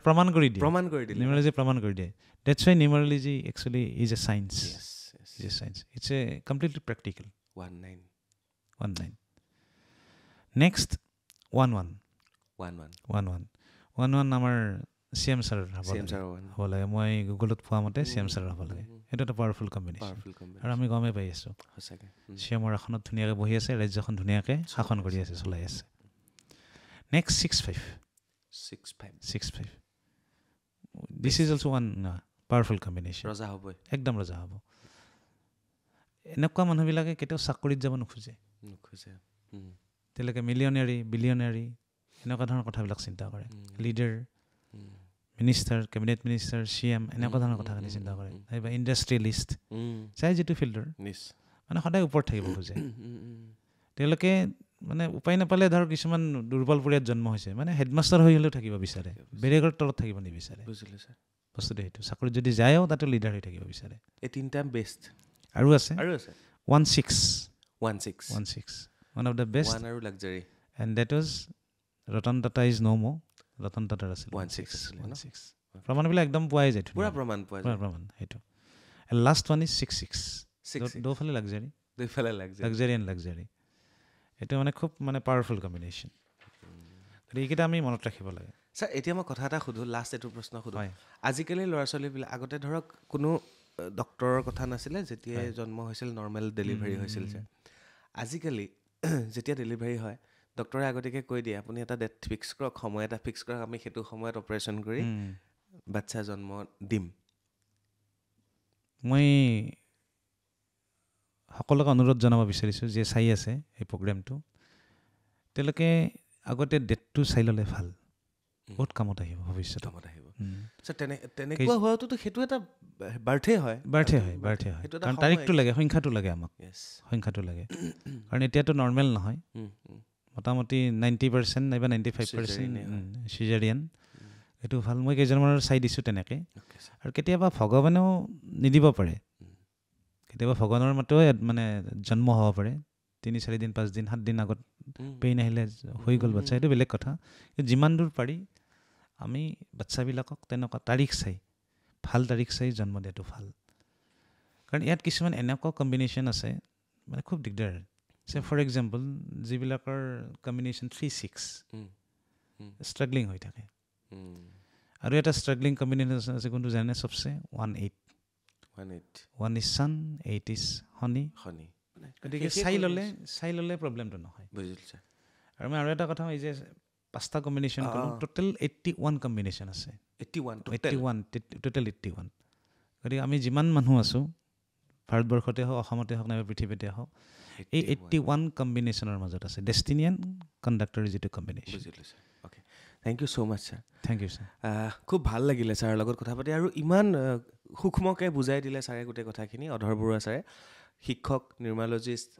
Speaker 1: প্ৰমাণ কৰি দিয়ে নিউমাৰলজি প্ৰমাণ কৰি দিয়ে that's why numerology actually is a science it's a completely practical 1-9 next 1-1 আমাৰ CM ছাৰ হ'ব লাগে মই গুগলত পোৱা মতে CM ছাৰ হ'ব লাগে সেইটো এটা পাৱাৰফুল কম্বিনেশ্যন আৰু আমি গমেই পাই আছোঁ CMৰ আসনত ধুনীয়াকৈ বহি আছে ৰাজ্যখন ধুনীয়াকৈ শাসন কৰি আছে চলাই আছে next 6-5 this is also' one powerful combination একদম ৰজা হ'ব এনেকুৱা মানুহবিলাকে কেতিয়াও চাকৰিত যাব নোখোজে তেওঁলোকে মিলিয়নাৰী বিলিয়নাৰী এনেকুৱা ধৰণৰ কথাবিলাক চিন্তা কৰে leader minister cabinet minister CM এনেকুৱা ধৰণৰ কথাখিনি চিন্তা কৰে নাইবা ইণ্ডাষ্ট্ৰিয়েলিষ্ট চাই যিটো ফিল্ডৰ মানে সদায় ওপৰত থাকিব খোজে তেওঁলোকে মানে উপায় নাপালে ধৰক কিছুমান দুৰ্বল পৰিয়ালত জন্ম হৈছে মানে হেডমাষ্টাৰ হৈ হ'লেও থাকিব বিচাৰে বেলেগৰ তলত থাকিব নিবিচাৰে বস্তুটো সেইটো চাকৰিত যদি যায়ও তাতো লিডাৰ হৈ থাকিব বিচাৰে
Speaker 2: এই তিনিটা বেষ্ট
Speaker 1: আৰু আছে 1-6 one of the best
Speaker 2: one আৰু luxury
Speaker 1: and that was Ratan Tata is no more Ratan Tata আছিল 1-6 প্ৰমাণবিলাক একদম পোৱাই যায়
Speaker 2: পুৰা প্ৰমাণ
Speaker 1: সেইটো and last one is 6-6 দুফালে লাক্সাৰী and luxury এইটো মানে খুব মানে পাৱাৰফুল কম্বিনেশ্যন এইকেইটা আমি মনত ৰাখিব লাগে
Speaker 2: ছাৰ এতিয়া মই কথা এটা সুধোঁ লাষ্ট এইটো প্ৰশ্ন সুধোঁ আজিকালি ল'ৰা ছোৱালীবিলাক আগতে ধৰক কোনো ডক্টৰৰ কথা নাছিলে যেতিয়াই জন্ম হৈছিল নৰ্মেল ডেলিভাৰী হৈছিল যে আজিকালি যেতিয়া ডেলিভাৰী হয় ডক্টৰে আগতীয়াকৈ কৈ দিয়ে আপুনি এটা ডেট ফিক্স কৰক সময় এটা ফিক্স কৰক আমি সেইটো সময়ত অপাৰেশ্যন কৰি বাচ্চা জন্ম দিম
Speaker 1: মই সকলোকে অনুৰোধ জনাব বিচাৰিছোঁ যে চাই আছে এই প্ৰগ্ৰেমটো তেওঁলোকে আগতে ডেটটো চাই ল'লে ভাল বহুত কামত আহিব ভৱিষ্যতত
Speaker 2: তেনেকুৱা হোৱাটোতো সেইটো এটা বাৰ্থে হয়
Speaker 1: কাৰণ তাৰিখটো লাগে সংখ্যাটো লাগে আমাক কাৰণ এতিয়াতো নৰ্মেল নহয় মোটামুটি 90% নাইবা 95% চিজাৰিয়ান এইটো ভাল মই কেইজনমানৰ চাই দিছোঁ তেনেকৈ আৰু কেতিয়াবা ভগৱানেও নিদিব পাৰে কেতিয়াবা ভগৱানৰ মতেও মানে জন্ম হ'ব পাৰে 3-4 দিন 5 দিন 7 দিন আগত পেইন আহিলে হৈ গ'ল বাচ্ছা সেইটো বেলেগ কথা কিন্তু যিমান দূৰ পাৰি আমি বাচ্ছাবিলাকক তেনেকুৱা তাৰিখ চাই ভাল তাৰিখ চাই জন্ম দিয়াটো ভাল কাৰণ ইয়াত কিছুমান এনেকুৱা কম্বিনেশ্যন আছে মানে খুব দিগদাৰ ফৰ এক্সাম্পল যিবিলাকৰ কম্বিনেশ্যন 3-6 ষ্ট্ৰাগলিং হৈ থাকে আৰু এটা ষ্ট্ৰাগলিং কম্বিনেশ্যন আছে কোনটো জানে চবচে 1-8 1 is sun 8 is honey গতিকে চাই ল'লে প্ৰব্লেমটো নহয় আৰু মই আৰু এটা কথা এই যে 5টা কম্বিনেশ্যন ক'লোঁ টোটেল 81 কম্বিনেশ্যন আছে 81 গতিকে আমি যিমান মানুহ আছোঁ ভাৰতবৰ্ষতে হওক অসমতে হওক নাইবা পৃথিৱীতে হওক এই 81 কম্বিনেশ্যনৰ মাজত আছে ডেষ্টিনিয়ান কণ্ডাক্টৰ যিটো combination
Speaker 2: okay thank you so' much sir
Speaker 1: thank you sir
Speaker 2: খুব ভাল লাগিলে ছাৰৰ লগত কথা পাতি আৰু ইমান সূক্ষ্মকৈ বুজাই দিলে ছাৰে গোটেই কথাখিনি অধৰ বৰুৱা ছাৰে শিক্ষক নিউমাৰলজিষ্ট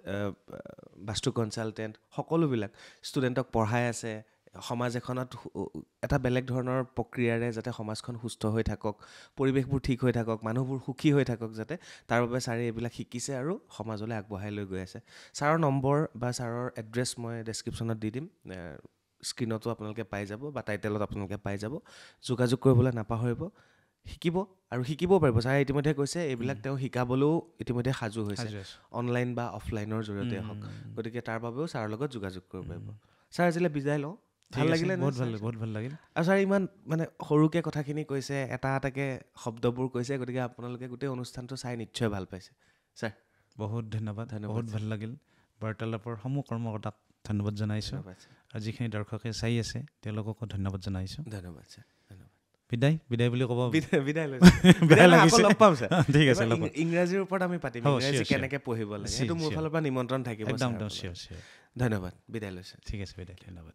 Speaker 2: বাস্তু কনচালটেণ্ট সকলোবিলাক ষ্টুডেণ্টক পঢ়াই আছে সমাজ এখনত এটা বেলেগ ধৰণৰ প্ৰক্ৰিয়াৰে যাতে সমাজখন সুস্থ হৈ থাকক পৰিৱেশবোৰ ঠিক হৈ থাকক মানুহবোৰ সুখী হৈ থাকক যাতে তাৰ বাবে ছাৰে এইবিলাক শিকিছে আৰু সমাজলৈ আগবঢ়াই লৈ গৈ আছে ছাৰৰ নম্বৰ বা ছাৰৰ এড্ৰেছ মই ডেছক্ৰিপশ্যনত দি দিম স্ক্ৰীণতো আপোনালোকে পাই যাব বা টাইটেলত আপোনালোকে পাই যাব যোগাযোগ কৰিবলৈ নাপাহৰিব শিকিব আৰু শিকিবও পাৰিব ছাৰে ইতিমধ্যে কৈছে এইবিলাক তেওঁ শিকাবলৈও ইতিমধ্যে সাজু হৈছে অনলাইন বা অফলাইনৰ জৰিয়তে হওক গতিকে তাৰ বাবেও ছাৰৰ লগত যোগাযোগ কৰিব পাৰিব ছাৰ আজিলৈ বিদায় লওঁ ভাল লাগিলে
Speaker 1: বহুত ভাল লাগিল
Speaker 2: আৰু ছাৰ ইমান মানে সৰুকৈ কথাখিনি কৈছে এটা এটাকৈ শব্দবোৰ কৈছে গতিকে আপোনালোকে গোটেই অনুষ্ঠানটো চাই নিশ্চয় ভাল পাইছে ছাৰ
Speaker 1: বহুত ধন্যবাদ বহুত ভাল লাগিল বাৰ্তালাপৰ সমূহ কৰ্মকৰ্তাক ধন্যবাদ জনাইছোঁ আৰু যিখিনি দৰ্শকে চাই আছে তেওঁলোককো ধন্যবাদ জনাইছোঁ
Speaker 2: ধন্যবাদ ছাৰ
Speaker 1: বিদায় বুলি ক'ব
Speaker 2: লগ পাম ছাৰ ঠিক আছে ইংৰাজীৰ ওপৰত আমি পাতিম ইংৰাজী কেনেকৈ পঢ়িব লাগে সেইটো মোৰ ফালৰ পৰা নিমন্ত্ৰণ থাকিব ধন্যবাদ বিদায় লৈছোঁ
Speaker 1: ঠিক আছে বিদায় ধন্যবাদ